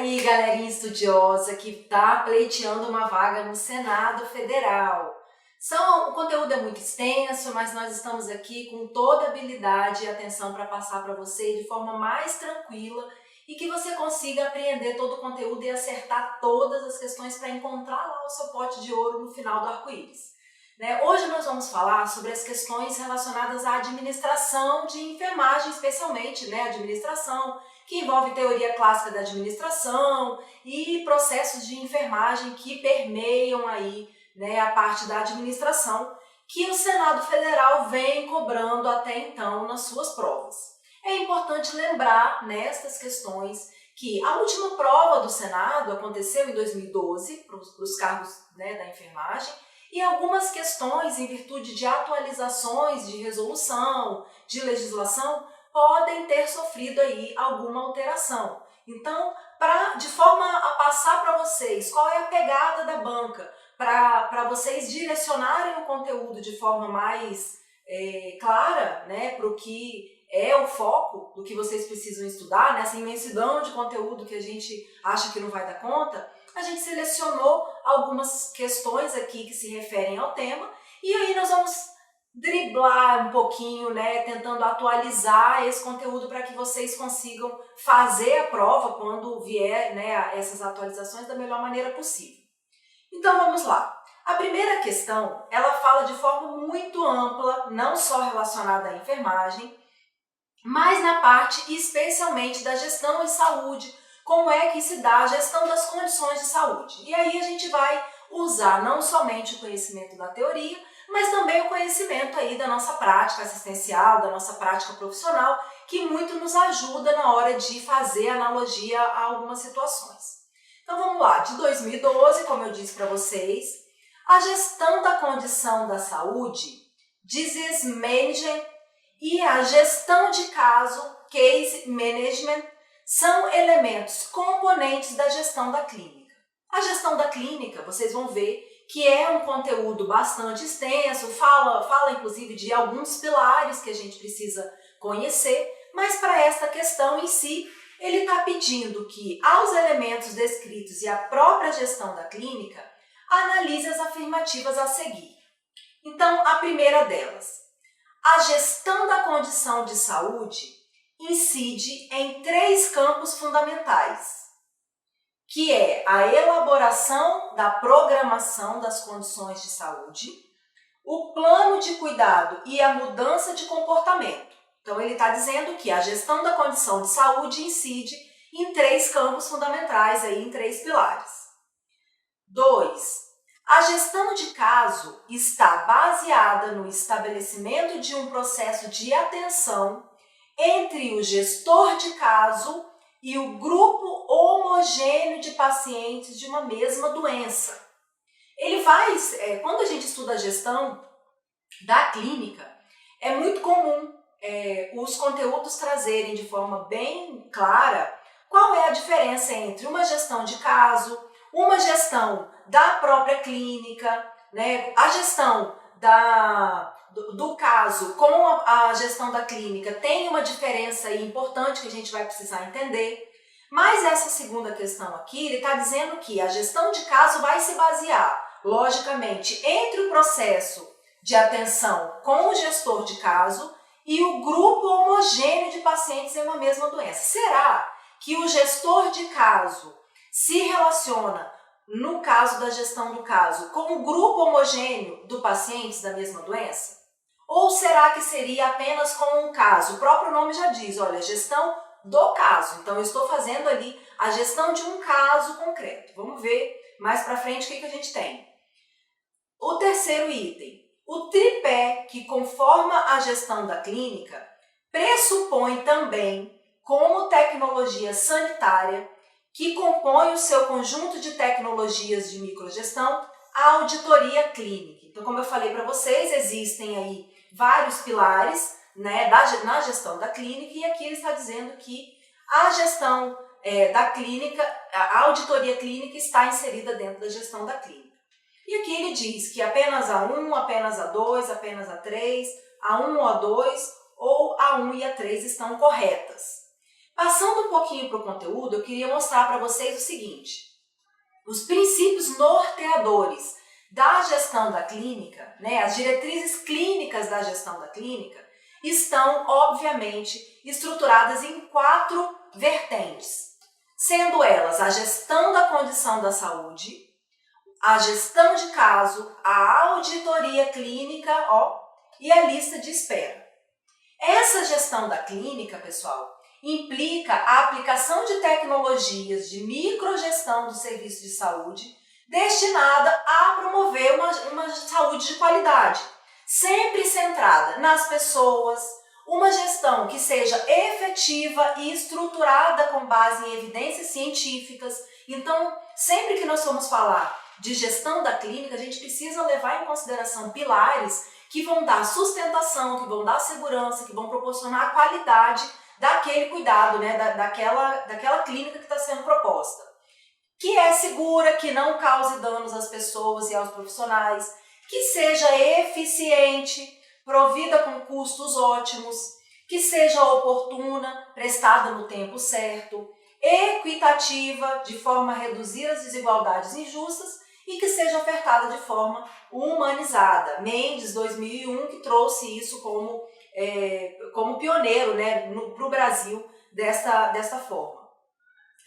aí, galerinha estudiosa que está pleiteando uma vaga no Senado Federal. O conteúdo é muito extenso, mas nós estamos aqui com toda a habilidade e atenção para passar para você de forma mais tranquila e que você consiga apreender todo o conteúdo e acertar todas as questões para encontrar lá o seu pote de ouro no final do arco-íris. Hoje nós vamos falar sobre as questões relacionadas à administração de enfermagem, especialmente administração, que envolve teoria clássica da administração e processos de enfermagem que permeiam aí, a parte da administração que o Senado Federal vem cobrando até então nas suas provas. É importante lembrar nestas questões que a última prova do Senado aconteceu em 2012 para os cargos da enfermagem, e algumas questões, em virtude de atualizações de resolução, de legislação, podem ter sofrido aí alguma alteração. Então, de forma a passar para vocês qual é a pegada da banca, para vocês direcionarem o conteúdo de forma mais clara, para o que é o foco do que vocês precisam estudar, nessa imensidão de conteúdo que a gente acha que não vai dar conta, a gente selecionou algumas questões aqui que se referem ao tema, e aí nós vamos driblar um pouquinho, tentando atualizar esse conteúdo para que vocês consigam fazer a prova quando vier essas atualizações da melhor maneira possível. Então vamos lá. A primeira questão, ela fala de forma muito ampla, não só relacionada à enfermagem, mas na parte especialmente da gestão em saúde, como é que se dá a gestão das condições de saúde. E aí a gente vai usar não somente o conhecimento da teoria, mas também o conhecimento aí da nossa prática assistencial, da nossa prática profissional, que muito nos ajuda na hora de fazer analogia a algumas situações. Então vamos lá, de 2012, como eu disse para vocês, a gestão da condição da saúde, disease management, e a gestão de caso, case management, são elementos componentes da gestão da clínica. A gestão da clínica, vocês vão ver que é um conteúdo bastante extenso, fala inclusive de alguns pilares que a gente precisa conhecer, mas para esta questão em si, ele está pedindo que aos elementos descritos e à própria gestão da clínica, analise as afirmativas a seguir. Então, a primeira delas, a gestão da condição de saúde incide em 3 campos fundamentais, que é a elaboração da programação das condições de saúde, o plano de cuidado e a mudança de comportamento. Então, ele está dizendo que a gestão da condição de saúde incide em 3 campos fundamentais, aí, em 3 pilares. 2. A gestão de caso está baseada no estabelecimento de um processo de atenção entre o gestor de caso e o grupo homogêneo de pacientes de uma mesma doença. Quando a gente estuda a gestão da clínica, é muito comum os conteúdos trazerem de forma bem clara qual é a diferença entre uma gestão de caso, uma gestão da própria clínica, a gestão do caso com a gestão da clínica tem uma diferença aí importante que a gente vai precisar entender. Mas essa segunda questão aqui, ele está dizendo que a gestão de caso vai se basear, logicamente, entre o processo de atenção com o gestor de caso e o grupo homogêneo de pacientes em uma mesma doença. Será que o gestor de caso se relaciona, no caso da gestão do caso, com o grupo homogêneo de pacientes da mesma doença? Ou será que seria apenas com um caso? O próprio nome já diz, olha, gestão do caso. Então, eu estou fazendo ali a gestão de um caso concreto. Vamos ver mais para frente o que a gente tem. O terceiro item, o tripé que conforma a gestão da clínica pressupõe também, como tecnologia sanitária, que compõe o seu conjunto de tecnologias de microgestão, a auditoria clínica. Então, como eu falei para vocês, existem aí vários pilares na gestão da clínica, e aqui ele está dizendo que a gestão da clínica, a auditoria clínica está inserida dentro da gestão da clínica. E aqui ele diz que apenas a 1, apenas a 2, apenas a 3, a 1 ou a 2 ou a 1 e a 3 estão corretas. Passando um pouquinho para o conteúdo, eu queria mostrar para vocês o seguinte: os princípios norteadores da gestão da clínica, né, as diretrizes clínicas da gestão da clínica, estão, obviamente, estruturadas em 4 vertentes, sendo elas a gestão da condição da saúde, a gestão de caso, a auditoria clínica, e a lista de espera. Essa gestão da clínica, pessoal, implica a aplicação de tecnologias de microgestão do serviço de saúde destinada a promover uma saúde de qualidade, sempre centrada nas pessoas, uma gestão que seja efetiva e estruturada com base em evidências científicas. Então, sempre que nós formos falar de gestão da clínica, a gente precisa levar em consideração pilares que vão dar sustentação, que vão dar segurança, que vão proporcionar a qualidade daquele cuidado, né, daquela clínica que está sendo proposta. Que é segura, que não cause danos às pessoas e aos profissionais, que seja eficiente, provida com custos ótimos, que seja oportuna, prestada no tempo certo, equitativa, de forma a reduzir as desigualdades injustas e que seja ofertada de forma humanizada. Mendes, 2001, que trouxe isso como pioneiro, né, para o Brasil desta forma.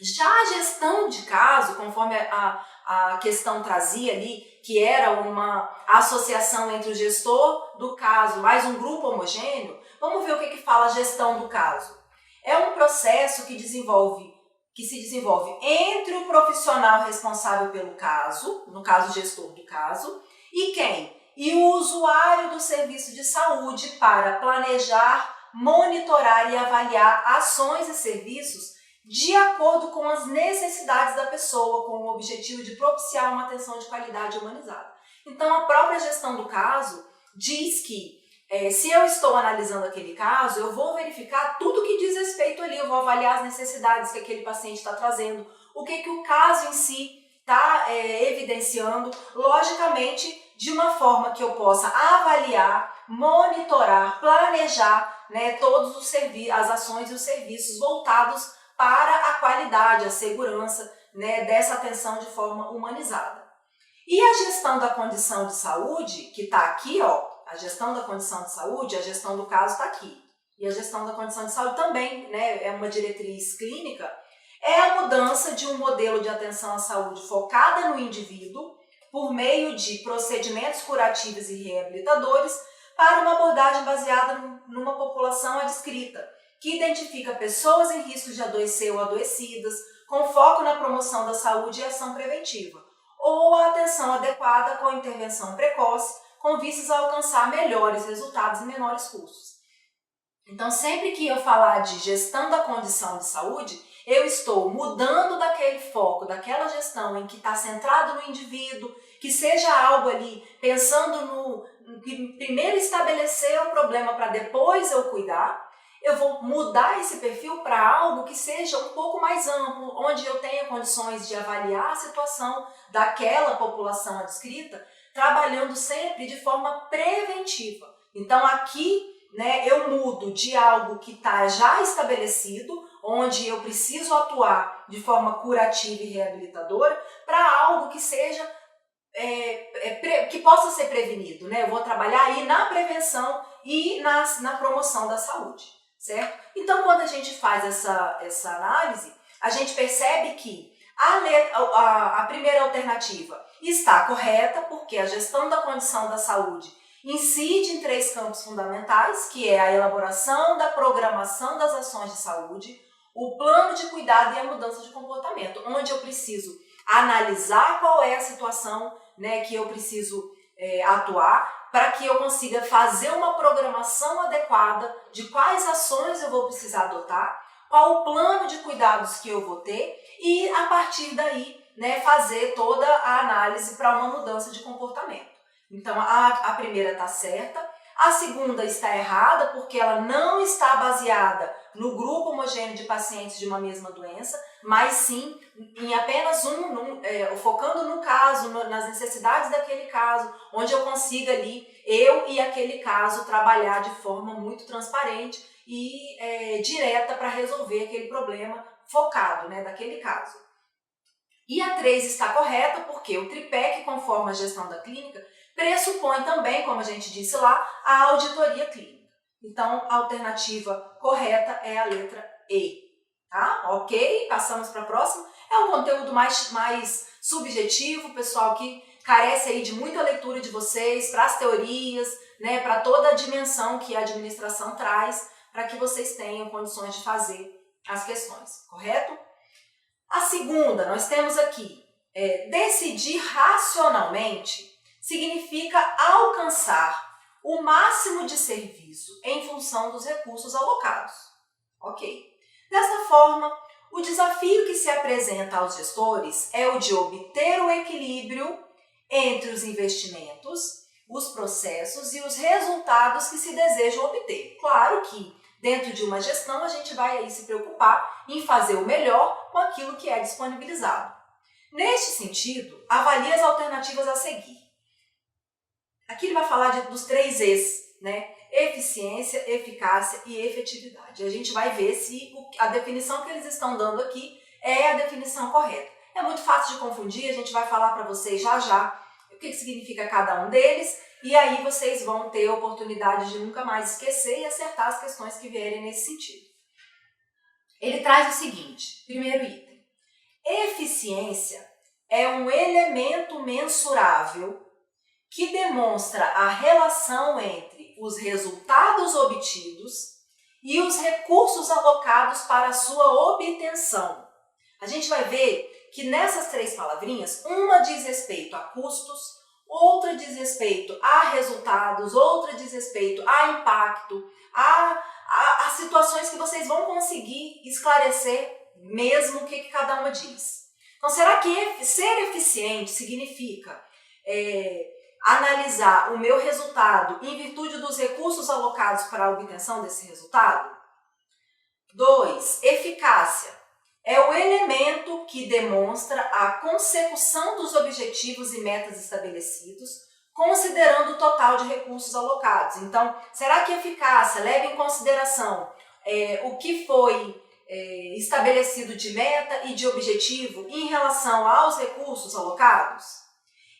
Já a gestão de caso, conforme a questão trazia ali, que era uma associação entre o gestor do caso mais um grupo homogêneo, vamos ver o que fala a gestão do caso. É um processo que se desenvolve entre o profissional responsável pelo caso, no caso gestor do caso, e quem? E o usuário do serviço de saúde para planejar, monitorar e avaliar ações e serviços de acordo com as necessidades da pessoa, com o objetivo de propiciar uma atenção de qualidade humanizada. Então, a própria gestão do caso diz que se eu estou analisando aquele caso, eu vou verificar tudo que diz respeito ali, eu vou avaliar as necessidades que aquele paciente está trazendo, o que o caso em si está evidenciando, logicamente, de uma forma que eu possa avaliar, monitorar, planejar, né, todos as ações e os serviços voltados para a qualidade, a segurança, né, dessa atenção de forma humanizada. E a gestão da condição de saúde, que está aqui, a gestão da condição de saúde, a gestão do caso está aqui. E a gestão da condição de saúde também, né, é uma diretriz clínica, é a mudança de um modelo de atenção à saúde focada no indivíduo, por meio de procedimentos curativos e reabilitadores, para uma abordagem baseada numa população adscrita, que identifica pessoas em risco de adoecer ou adoecidas, com foco na promoção da saúde e ação preventiva, ou a atenção adequada com intervenção precoce, com vistas a alcançar melhores resultados e menores custos. Então, sempre que eu falar de gestão da condição de saúde, eu estou mudando daquele foco, daquela gestão em que está centrado no indivíduo, que seja algo ali pensando no primeiro estabelecer o problema para depois eu cuidar. Eu vou mudar esse perfil para algo que seja um pouco mais amplo, onde eu tenha condições de avaliar a situação daquela população adscrita, trabalhando sempre de forma preventiva. Então aqui, né, eu mudo de algo que está já estabelecido, onde eu preciso atuar de forma curativa e reabilitadora, para algo que seja que possa ser prevenido, né? Eu vou trabalhar aí na prevenção e na promoção da saúde, certo? Então, quando a gente faz essa análise, a gente percebe que a primeira alternativa está correta, porque a gestão da condição da saúde incide em 3 campos fundamentais, que é a elaboração da programação das ações de saúde, o plano de cuidado e a mudança de comportamento, onde eu preciso analisar qual é a situação, né, que eu preciso atuar, para que eu consiga fazer uma programação adequada de quais ações eu vou precisar adotar, qual o plano de cuidados que eu vou ter e, a partir daí, né, fazer toda a análise para uma mudança de comportamento. Então, a primeira está certa, a segunda está errada porque ela não está baseada no grupo homogêneo de pacientes de uma mesma doença, mas sim em apenas focando no caso, nas necessidades daquele caso, onde eu consiga ali eu e aquele caso trabalhar de forma muito transparente e direta para resolver aquele problema focado, né, daquele caso. E a 3 está correta porque o tripé que conforma a gestão da clínica pressupõe também, como a gente disse lá, a auditoria clínica. Então, a alternativa correta é a letra E. Tá? Ok? Passamos para a próxima. É um conteúdo mais subjetivo, pessoal, que carece aí de muita leitura de vocês, para as teorias, né, para toda a dimensão que a administração traz, para que vocês tenham condições de fazer as questões, correto? A segunda, nós temos aqui, decidir racionalmente significa alcançar o máximo de serviço em função dos recursos alocados. Ok. Desta forma, o desafio que se apresenta aos gestores é o de obter o equilíbrio entre os investimentos, os processos e os resultados que se desejam obter. Claro que dentro de uma gestão a gente vai aí se preocupar em fazer o melhor com aquilo que é disponibilizado. Neste sentido, avalie as alternativas a seguir. Aqui ele vai falar dos 3 E's, né? Eficiência, eficácia e efetividade. A gente vai ver se a definição que eles estão dando aqui é a definição correta. É muito fácil de confundir, a gente vai falar para vocês já o que significa cada um deles e aí vocês vão ter a oportunidade de nunca mais esquecer e acertar as questões que vierem nesse sentido. Ele traz o seguinte, primeiro item. Eficiência é um elemento mensurável que demonstra a relação entre os resultados obtidos e os recursos alocados para a sua obtenção. A gente vai ver que nessas 3 palavrinhas, uma diz respeito a custos, outra diz respeito a resultados, outra diz respeito a impacto, a situações que vocês vão conseguir esclarecer mesmo o que cada uma diz. Então, será que ser eficiente significa analisar o meu resultado em virtude dos recursos alocados para a obtenção desse resultado? 2. Eficácia. É o elemento que demonstra a consecução dos objetivos e metas estabelecidos, considerando o total de recursos alocados. Então, será que eficácia leva em consideração o que foi estabelecido de meta e de objetivo em relação aos recursos alocados?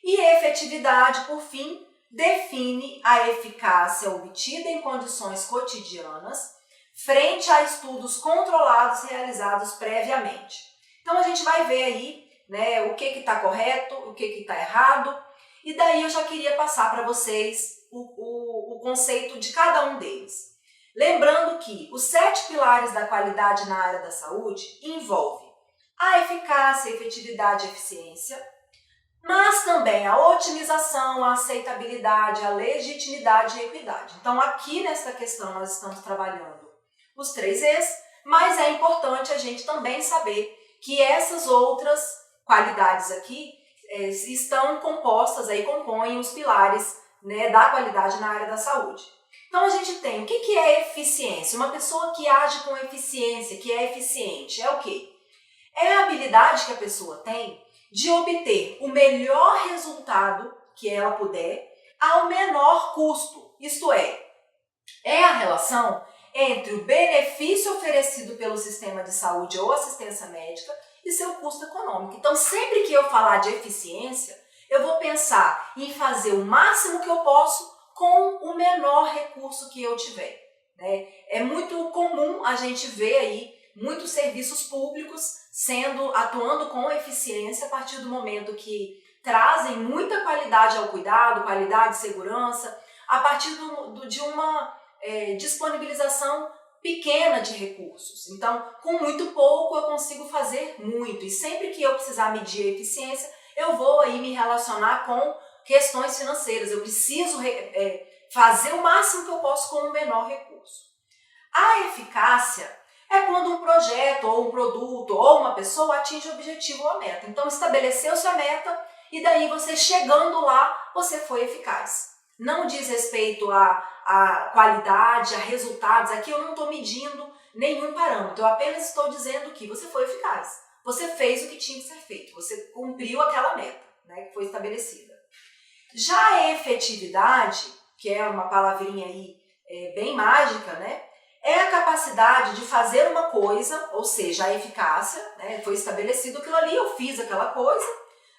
E efetividade, por fim, define a eficácia obtida em condições cotidianas frente a estudos controlados realizados previamente. Então a gente vai ver aí, né, o que está correto, o que está errado, e daí eu já queria passar para vocês o conceito de cada um deles. Lembrando que os 7 pilares da qualidade na área da saúde envolvem a eficácia, a efetividade e a eficiência, mas também a otimização, a aceitabilidade, a legitimidade e a equidade. Então aqui nessa questão nós estamos trabalhando os 3 E's, mas é importante a gente também saber que essas outras qualidades aqui estão compostas, compõem os pilares, né, da qualidade na área da saúde. Então a gente tem, o que é eficiência? Uma pessoa que age com eficiência, que é eficiente, é o quê? É a habilidade que a pessoa tem de obter o melhor resultado que ela puder ao menor custo. Isto é a relação entre o benefício oferecido pelo sistema de saúde ou assistência médica e seu custo econômico. Então, sempre que eu falar de eficiência, eu vou pensar em fazer o máximo que eu posso com o menor recurso que eu tiver, né? É muito comum a gente ver aí muitos serviços públicos atuando com eficiência a partir do momento que trazem muita qualidade ao cuidado, qualidade e segurança, a partir de uma disponibilização pequena de recursos. Então, com muito pouco eu consigo fazer muito. E sempre que eu precisar medir a eficiência, eu vou aí me relacionar com questões financeiras. Eu preciso fazer o máximo que eu posso com o menor recurso. A eficácia é quando um projeto, ou um produto, ou uma pessoa atinge o objetivo ou a meta. Então, estabeleceu-se a meta e daí você chegando lá, você foi eficaz. Não diz respeito a qualidade, a resultados. Aqui eu não estou medindo nenhum parâmetro. Eu apenas estou dizendo que você foi eficaz. Você fez o que tinha que ser feito. Você cumpriu aquela meta, né, que foi estabelecida. Já a efetividade que é uma palavrinha aí bem mágica, né? É a capacidade de fazer uma coisa, ou seja, a eficácia, né? Foi estabelecido aquilo ali, eu fiz aquela coisa,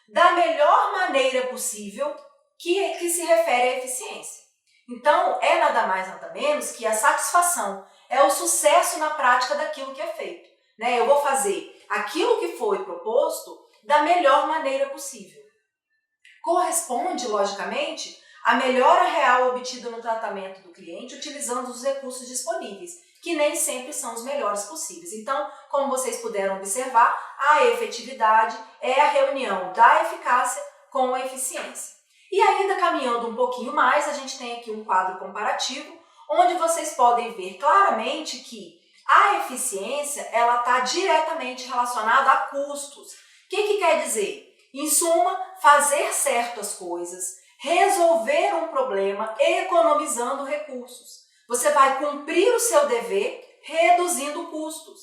da melhor maneira possível, que se refere à eficiência. Então, é nada mais nada menos que a satisfação, é o sucesso na prática daquilo que é feito, né? Eu vou fazer aquilo que foi proposto da melhor maneira possível. Corresponde, logicamente, à melhora real obtida no tratamento do cliente utilizando os recursos disponíveis, que nem sempre são os melhores possíveis. Então, como vocês puderam observar, a efetividade é a reunião da eficácia com a eficiência. E ainda caminhando um pouquinho mais, a gente tem aqui um quadro comparativo, onde vocês podem ver claramente que a eficiência ela está diretamente relacionada a custos. O que quer dizer? Em suma, fazer certas coisas, resolver um problema economizando recursos. Você vai cumprir o seu dever reduzindo custos.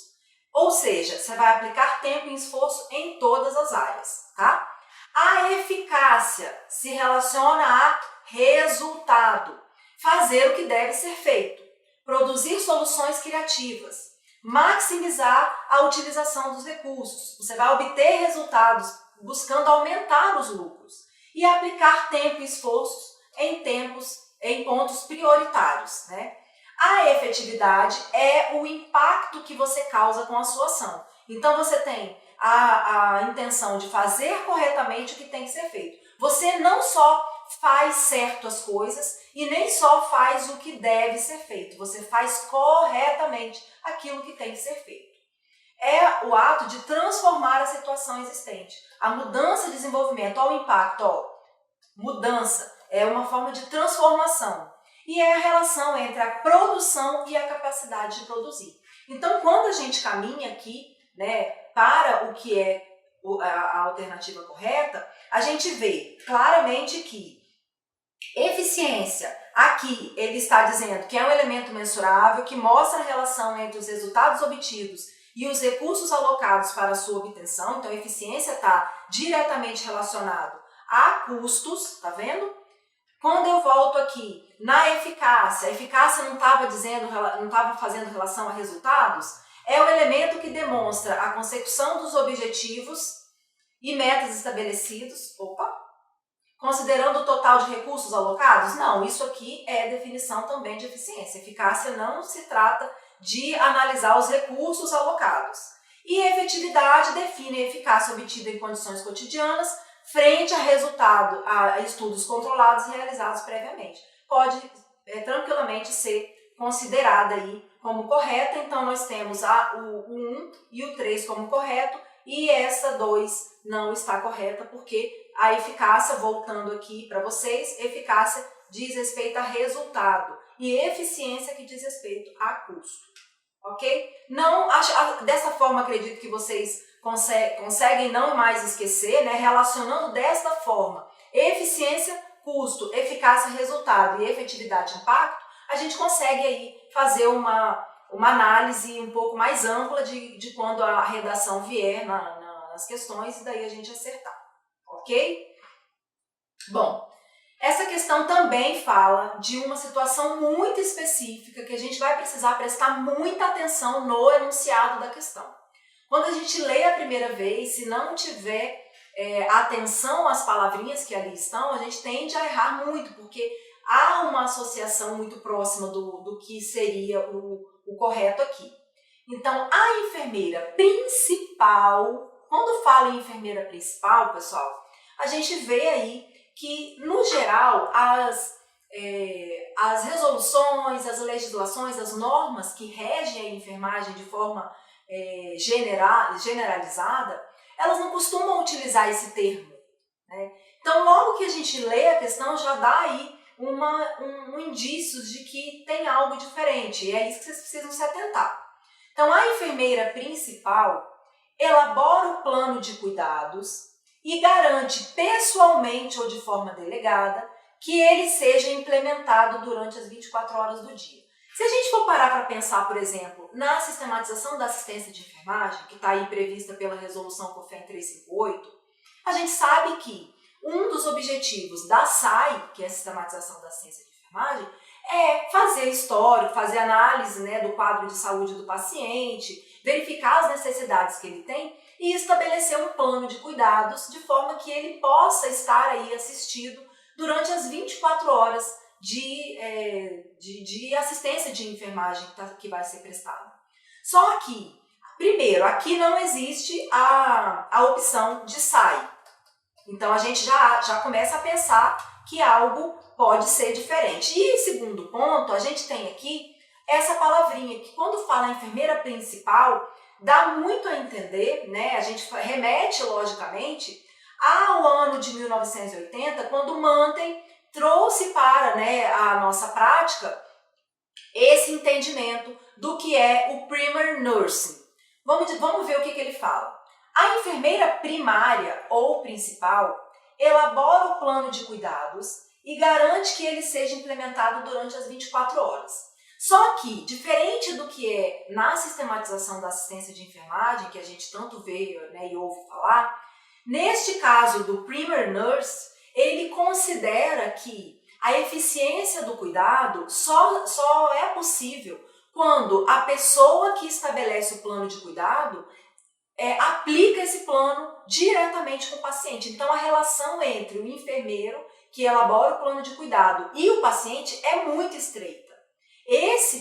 Ou seja, você vai aplicar tempo e esforço em todas as áreas, tá? A eficácia se relaciona a resultado. Fazer o que deve ser feito. Produzir soluções criativas. Maximizar a utilização dos recursos. Você vai obter resultados buscando aumentar os lucros. E aplicar tempo e esforço em pontos prioritários, né? A efetividade é o impacto que você causa com a sua ação. Então você tem a intenção de fazer corretamente o que tem que ser feito. Você não só faz certo as coisas e nem só faz o que deve ser feito. Você faz corretamente aquilo que tem que ser feito. É o ato de transformar a situação existente. A mudança de desenvolvimento, o impacto, mudança é uma forma de transformação. E é a relação entre a produção e a capacidade de produzir. Então, quando a gente caminha aqui, né, para o que é a alternativa correta, a gente vê claramente que eficiência, aqui ele está dizendo que é um elemento mensurável que mostra a relação entre os resultados obtidos e os recursos alocados para a sua obtenção. Então, a eficiência está diretamente relacionado a custos, tá vendo? Quando eu volto aqui na eficácia, a eficácia não estava fazendo relação a resultados, é o elemento que demonstra a consecução dos objetivos e metas estabelecidos. Considerando o total de recursos alocados? Não, isso aqui é definição também de eficiência. Eficácia não se trata de analisar os recursos alocados. E efetividade define a eficácia obtida em condições cotidianas frente a estudos controlados e realizados previamente. Pode tranquilamente ser considerada aí como correta, então nós temos o 1 e o 3 como correto, e essa 2 não está correta, porque a eficácia, voltando aqui para vocês, eficácia diz respeito a resultado e eficiência que diz respeito a custo, ok? Dessa forma, acredito que vocês conseguem não mais esquecer, né? Relacionando desta forma, eficiência, custo, eficácia, resultado e efetividade, impacto, a gente consegue aí fazer uma análise um pouco mais ampla de quando a redação vier nas questões e daí a gente acertar, ok? Bom, essa questão também fala de uma situação muito específica que a gente vai precisar prestar muita atenção no enunciado da questão. Quando a gente lê a primeira vez, se não tiver atenção às palavrinhas que ali estão, a gente tende a errar muito, porque há uma associação muito próxima do que seria o correto aqui. Então, a enfermeira principal, quando fala em enfermeira principal, pessoal, a gente vê aí que, no geral, as resoluções, as legislações, as normas que regem a enfermagem de forma generalizada, elas não costumam utilizar esse termo, né? Então, logo que a gente lê a questão, já dá aí um indício de que tem algo diferente, e é isso que vocês precisam se atentar. Então, a enfermeira principal elabora o plano de cuidados e garante pessoalmente ou de forma delegada que ele seja implementado durante as 24 horas do dia. Se a gente for parar para pensar, por exemplo, na sistematização da assistência de enfermagem, que está aí prevista pela resolução COFEN 358, a gente sabe que um dos objetivos da SAI, que é a sistematização da assistência de enfermagem é fazer histórico, fazer análise, né, do quadro de saúde do paciente, verificar as necessidades que ele tem e estabelecer um plano de cuidados de forma que ele possa estar aí assistido durante as 24 horas de assistência de enfermagem que vai ser prestada. Só que, primeiro, aqui não existe a opção de SAI. Então a gente já começa a pensar que algo pode ser diferente. E segundo ponto, a gente tem aqui essa palavrinha que quando fala enfermeira principal, dá muito a entender, né? A gente remete, logicamente, ao ano de 1980, quando Mantel trouxe para, né, a nossa prática esse entendimento do que é o Primary Nursing. Vamos ver o que ele fala. A enfermeira primária ou principal elabora o plano de cuidados e garante que ele seja implementado durante as 24 horas. Só que, diferente do que é na sistematização da assistência de enfermagem, que a gente tanto vê, né, e ouve falar, neste caso do Primary Nurse, ele considera que a eficiência do cuidado só é possível quando a pessoa que estabelece o plano de cuidado aplica esse plano diretamente com o paciente. Então, a relação entre o enfermeiro que elabora o plano de cuidado e o paciente é muito estreita.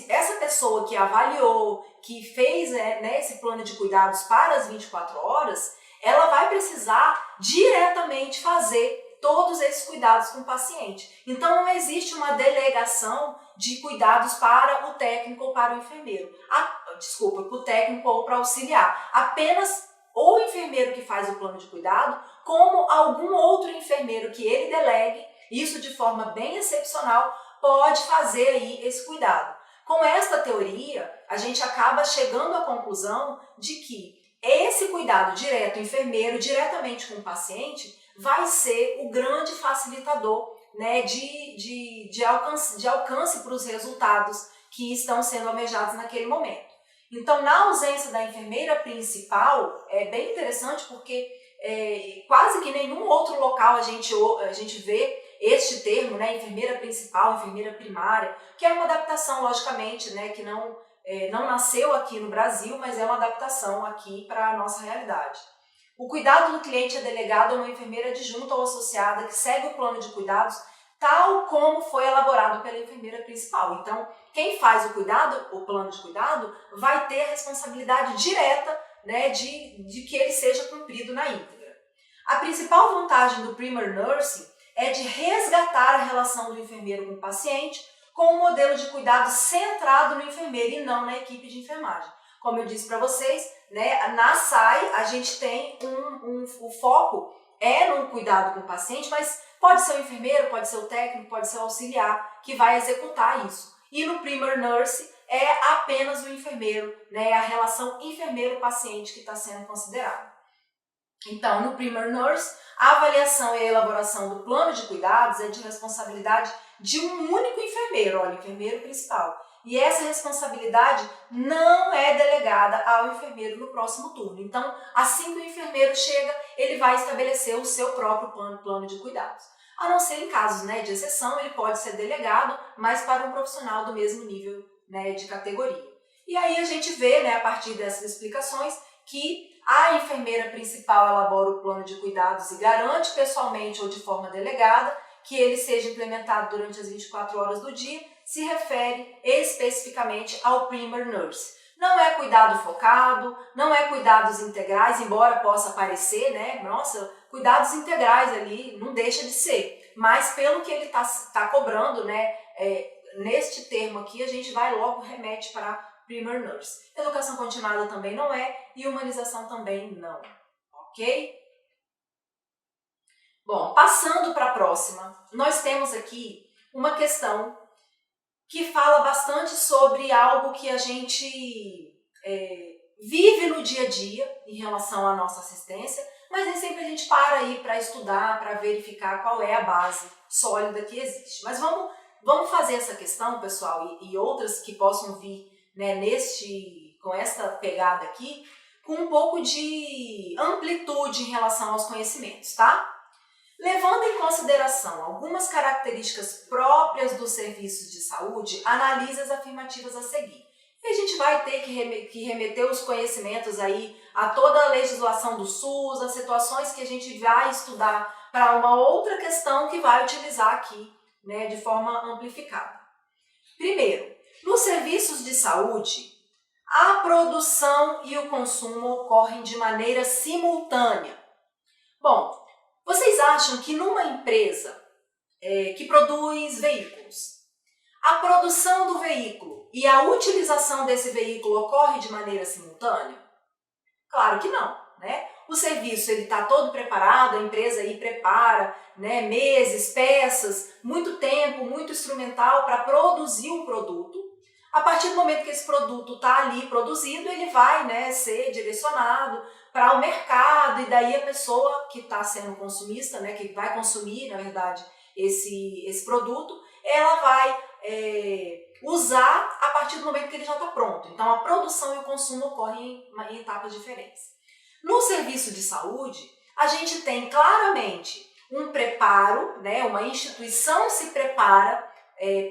Essa pessoa que avaliou, que fez esse plano de cuidados para as 24 horas, ela vai precisar diretamente fazer todos esses cuidados com o paciente. Então, não existe uma delegação de cuidados para o técnico ou para o enfermeiro. Para o técnico ou para o auxiliar. Apenas o enfermeiro que faz o plano de cuidado, como algum outro enfermeiro que ele delegue, isso de forma bem excepcional, pode fazer aí esse cuidado. Com esta teoria, a gente acaba chegando à conclusão de que esse cuidado direto, enfermeiro, diretamente com o paciente, vai ser o grande facilitador, né, de alcance para os resultados que estão sendo almejados naquele momento. Então, na ausência da enfermeira principal, é bem interessante porque quase que nenhum outro local a gente vê este termo, né, enfermeira principal, enfermeira primária, que é uma adaptação, logicamente, né, que não nasceu aqui no Brasil, mas é uma adaptação aqui para a nossa realidade. O cuidado do cliente é delegado a uma enfermeira adjunta ou associada que segue o plano de cuidados tal como foi elaborado pela enfermeira principal. Então, quem faz o plano de cuidado, vai ter a responsabilidade direta, né, de que ele seja cumprido na íntegra. A principal vantagem do Primary Nursing é de resgatar a relação do enfermeiro com o paciente com um modelo de cuidado centrado no enfermeiro e não na equipe de enfermagem. Como eu disse para vocês, né, na SAI a gente tem o foco no cuidado com o paciente, mas pode ser o enfermeiro, pode ser o técnico, pode ser o auxiliar que vai executar isso. E no Primary Nurse é apenas o enfermeiro, né, a relação enfermeiro-paciente que está sendo considerada. Então, no Primary Nurse, a avaliação e a elaboração do plano de cuidados é de responsabilidade de um único enfermeiro, olha, o enfermeiro principal. E essa responsabilidade não é delegada ao enfermeiro no próximo turno. Então, assim que o enfermeiro chega, ele vai estabelecer o seu próprio plano de cuidados. A não ser em casos, né, de exceção, ele pode ser delegado, mas para um profissional do mesmo nível, né, de categoria. E aí a gente vê, né, a partir dessas explicações, que a enfermeira principal elabora o plano de cuidados e garante pessoalmente ou de forma delegada que ele seja implementado durante as 24 horas do dia, se refere especificamente ao Primary Nurse. Não é cuidado focado, não é cuidados integrais, embora possa parecer, né, nossa, cuidados integrais ali, não deixa de ser. Mas pelo que ele está cobrando, né, neste termo aqui, a gente vai logo remete para Primary Nurse. Educação continuada também não é e humanização também não, ok? Bom, passando para a próxima, nós temos aqui uma questão que fala bastante sobre algo que a gente vive no dia a dia em relação à nossa assistência, mas nem sempre a gente para aí para estudar, para verificar qual é a base sólida que existe. Mas vamos fazer essa questão, pessoal, e outras que possam vir, né, com esta pegada aqui, com um pouco de amplitude em relação aos conhecimentos, tá? Levando em consideração algumas características próprias dos serviços de saúde, analise as afirmativas a seguir. E a gente vai ter que remeter os conhecimentos aí a toda a legislação do SUS, as situações que a gente vai estudar para uma outra questão que vai utilizar aqui, né, de forma amplificada. Primeiro, nos serviços de saúde, a produção e o consumo ocorrem de maneira simultânea. Bom, vocês acham que numa empresa que produz veículos, a produção do veículo e a utilização desse veículo ocorre de maneira simultânea? Claro que não, né? O serviço está todo preparado, a empresa aí prepara, né, meses, peças, muito tempo, muito instrumental para produzir um produto. A partir do momento que esse produto está ali produzido, ele vai, né, ser direcionado para o mercado, e daí a pessoa que está sendo consumista, né, que vai consumir, na verdade, esse produto, ela vai usar a partir do momento que ele já está pronto. Então, a produção e o consumo ocorrem em etapas diferentes. No serviço de saúde, a gente tem claramente um preparo, né, uma instituição se prepara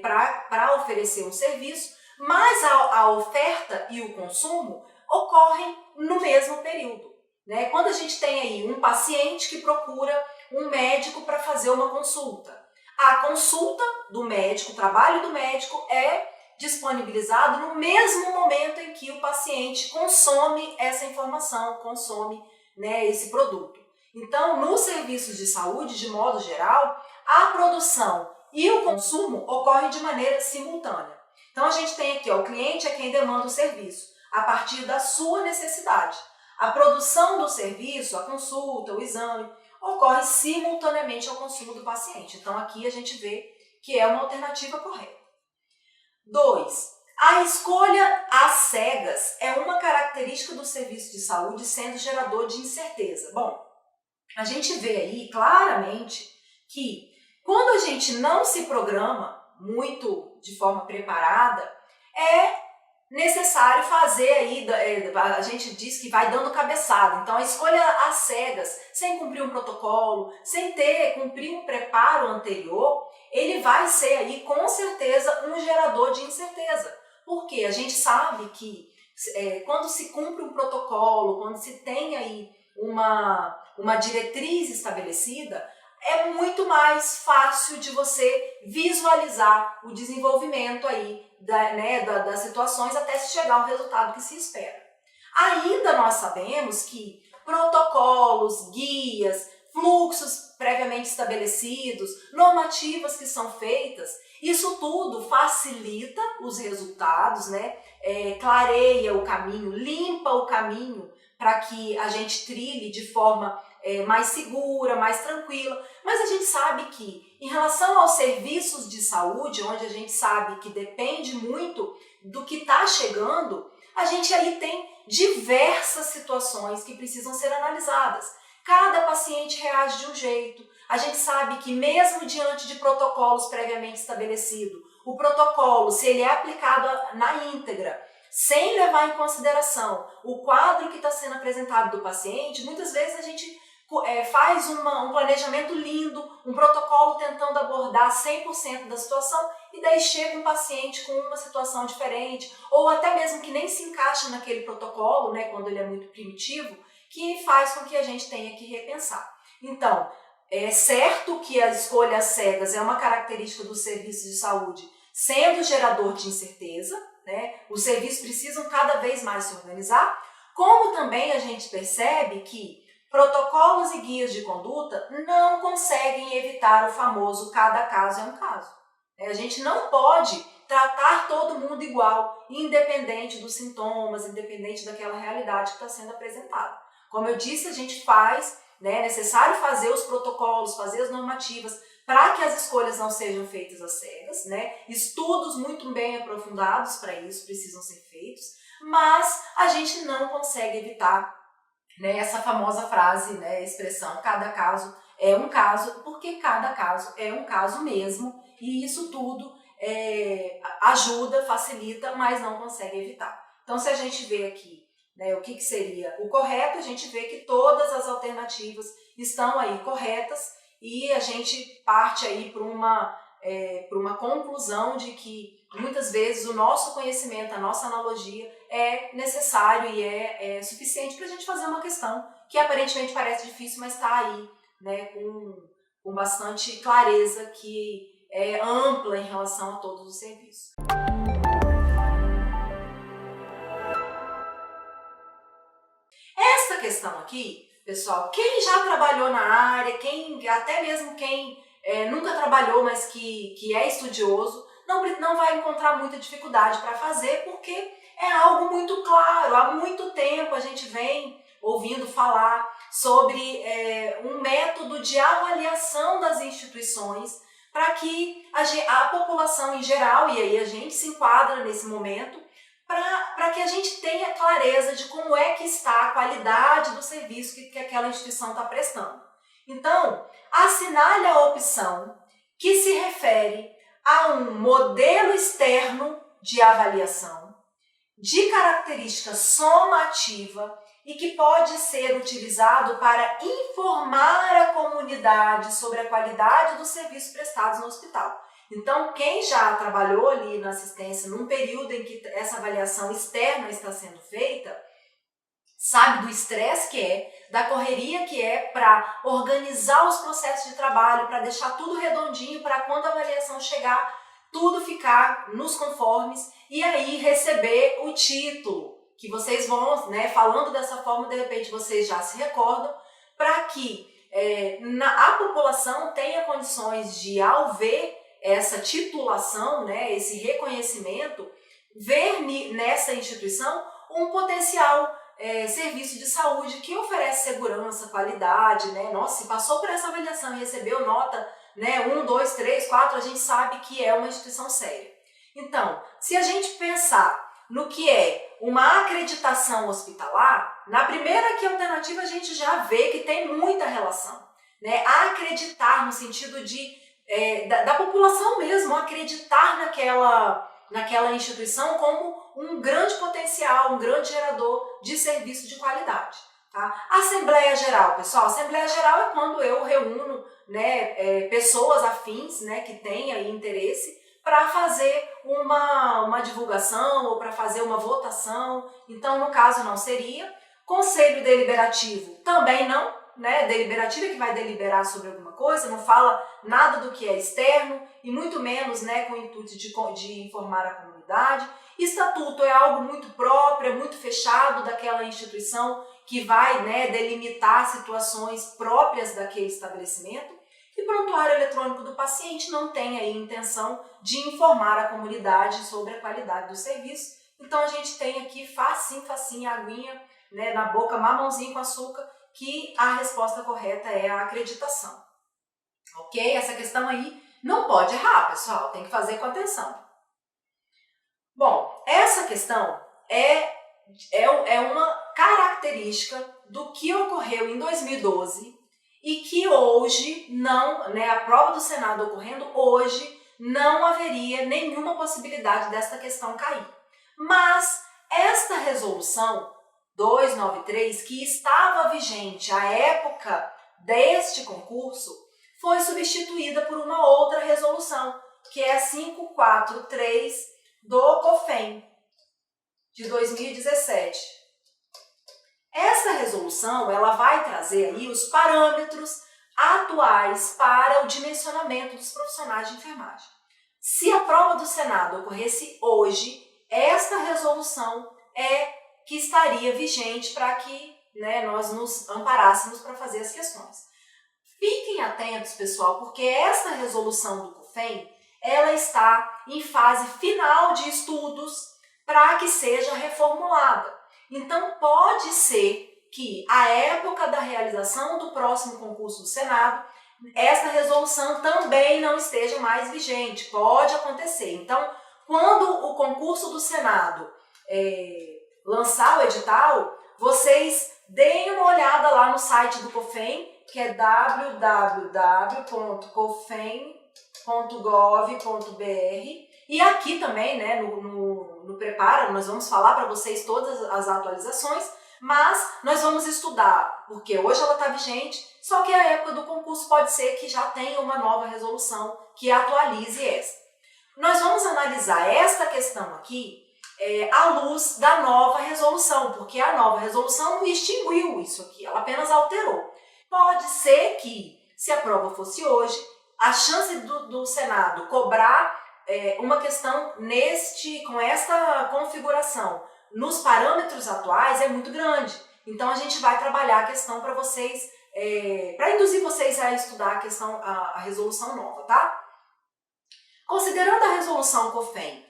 para oferecer um serviço, mas a oferta e o consumo ocorrem no mesmo período, né? Quando a gente tem aí um paciente que procura um médico para fazer uma consulta, a consulta do médico, o trabalho do médico é disponibilizado no mesmo momento em que o paciente consome essa informação, consome, né, esse produto. Então, nos serviços de saúde, de modo geral, a produção e o consumo ocorrem de maneira simultânea. Então, a gente tem aqui, ó, o cliente é quem demanda o serviço, a partir da sua necessidade. A produção do serviço, a consulta, o exame, ocorre simultaneamente ao consumo do paciente. Então, aqui a gente vê que é uma alternativa correta. 2. A escolha às cegas é uma característica do serviço de saúde, sendo gerador de incerteza. Bom, a gente vê aí claramente que quando a gente não se programa muito de forma preparada, é necessário fazer aí, a gente diz que vai dando cabeçada. Então, a escolha às cegas, sem cumprir um protocolo, sem cumprir um preparo anterior, ele vai ser aí, com certeza, um gerador de incerteza. Porque a gente sabe que quando se cumpre um protocolo, quando se tem aí uma diretriz estabelecida, é muito mais fácil de você visualizar o desenvolvimento aí das situações até se chegar ao resultado que se espera. Ainda nós sabemos que protocolos, guias, fluxos previamente estabelecidos, normativas que são feitas, isso tudo facilita os resultados, né? Clareia o caminho, limpa o caminho para que a gente trilhe de forma mais segura, mais tranquila, mas a gente sabe que em relação aos serviços de saúde, onde a gente sabe que depende muito do que está chegando, a gente aí tem diversas situações que precisam ser analisadas. Cada paciente reage de um jeito. A gente sabe que mesmo diante de protocolos previamente estabelecidos, o protocolo, se ele é aplicado na íntegra, sem levar em consideração o quadro que está sendo apresentado do paciente, muitas vezes a gente faz um planejamento lindo, um protocolo tentando abordar 100% da situação, e daí chega um paciente com uma situação diferente, ou até mesmo que nem se encaixa naquele protocolo, né, quando ele é muito primitivo, que faz com que a gente tenha que repensar. Então, é certo que a escolha às cegas é uma característica do serviço de saúde, sendo gerador de incerteza, né? Os serviços precisam cada vez mais se organizar, como também a gente percebe que protocolos e guias de conduta não conseguem evitar o famoso cada caso é um caso. A gente não pode tratar todo mundo igual, independente dos sintomas, independente daquela realidade que está sendo apresentada. Como eu disse, a gente faz, né, é necessário fazer os protocolos, fazer as normativas, para que as escolhas não sejam feitas às cegas, né? Estudos muito bem aprofundados para isso precisam ser feitos, mas a gente não consegue evitar, né, essa famosa frase, né, expressão, cada caso é um caso, porque cada caso é um caso mesmo, e isso tudo ajuda, facilita, mas não consegue evitar. Então, se a gente vê aqui, né, o que seria o correto, a gente vê que todas as alternativas estão aí corretas, e a gente parte aí para uma conclusão de que muitas vezes o nosso conhecimento, a nossa analogia é necessário e é suficiente para a gente fazer uma questão que aparentemente parece difícil, mas está aí, né, com bastante clareza, que é ampla em relação a todos os serviços. Essa questão aqui, pessoal, quem já trabalhou na área, até mesmo quem nunca trabalhou, mas que é estudioso, não vai encontrar muita dificuldade para fazer, porque é algo muito claro. Há muito tempo a gente vem ouvindo falar sobre um método de avaliação das instituições para que a população em geral, e aí a gente se enquadra nesse momento, para que a gente tenha clareza de como é que está a qualidade do serviço que aquela instituição está prestando. Então, assinale a opção que se refere a um modelo externo de avaliação, de característica somativa e que pode ser utilizado para informar a comunidade sobre a qualidade dos serviços prestados no hospital. Então, quem já trabalhou ali na assistência num período em que essa avaliação externa está sendo feita, sabe do estresse que é, da correria que é para organizar os processos de trabalho, para deixar tudo redondinho, para quando a avaliação chegar, tudo ficar nos conformes e aí receber o título, que vocês vão, né, falando dessa forma, de repente vocês já se recordam, para que a população tenha condições de, ao ver essa titulação, né, esse reconhecimento, ver nessa instituição um potencial serviço de saúde que oferece segurança, qualidade, né? Nossa, se passou por essa avaliação e recebeu nota, né, 1, 2, 3, 4, a gente sabe que é uma instituição séria. Então, se a gente pensar no que é uma acreditação hospitalar, na primeira aqui alternativa a gente já vê que tem muita relação, né? Acreditar no sentido de da população mesmo acreditar naquela instituição como um grande potencial, um grande gerador de serviço de qualidade. Tá? Assembleia Geral, pessoal, Assembleia Geral é quando eu reúno, né, pessoas afins, né, que têm aí interesse para fazer uma divulgação ou para fazer uma votação. Então, no caso, não seria. Conselho Deliberativo também não, né? Deliberativa é que vai deliberar sobre alguma coisa, não fala nada do que é externo e muito menos, né, com o intuito de informar a comunidade. Estatuto é algo muito próprio, é muito fechado daquela instituição que vai, né, delimitar situações próprias daquele estabelecimento. E prontuário eletrônico do paciente não tem aí intenção de informar a comunidade sobre a qualidade do serviço. Então a gente tem aqui facinho, aguinha, né, na boca, mamãozinho com açúcar, que a resposta correta é a acreditação. Ok? Essa questão aí não pode errar, pessoal, tem que fazer com atenção. Bom, essa questão é uma característica do que ocorreu em 2012 e que hoje não, né, a prova do Senado ocorrendo hoje, não haveria nenhuma possibilidade desta questão cair. Mas esta resolução 293, que estava vigente à época deste concurso, foi substituída por uma outra resolução, que é a 543 do COFEM, de 2017. Essa resolução ela vai trazer aí os parâmetros atuais para o dimensionamento dos profissionais de enfermagem. Se a prova do Senado ocorresse hoje, esta resolução que estaria vigente para que, né, nós nos amparássemos para fazer as questões. Fiquem atentos, pessoal, porque esta resolução do COFEM, ela está em fase final de estudos para que seja reformulada. Então, pode ser que, à época da realização do próximo concurso do Senado, esta resolução também não esteja mais vigente. Pode acontecer. Então, quando o concurso do Senado lançar o edital, vocês deem uma olhada lá no site do COFEM, que é www.cofem.gov.br, e aqui também, né, no Prepara, nós vamos falar para vocês todas as atualizações, Mas nós vamos estudar, porque hoje ela está vigente, só que a época do concurso pode ser que já tenha uma nova resolução que atualize essa. Nós vamos analisar esta questão aqui à luz da nova resolução, porque a nova resolução não extinguiu isso aqui, ela apenas alterou. Pode ser que, se a prova fosse hoje, a chance do Senado cobrar uma questão com esta configuração nos parâmetros atuais é muito grande. Então a gente vai trabalhar a questão para vocês, para induzir vocês a estudar a questão, a resolução nova, tá? Considerando a resolução COFEM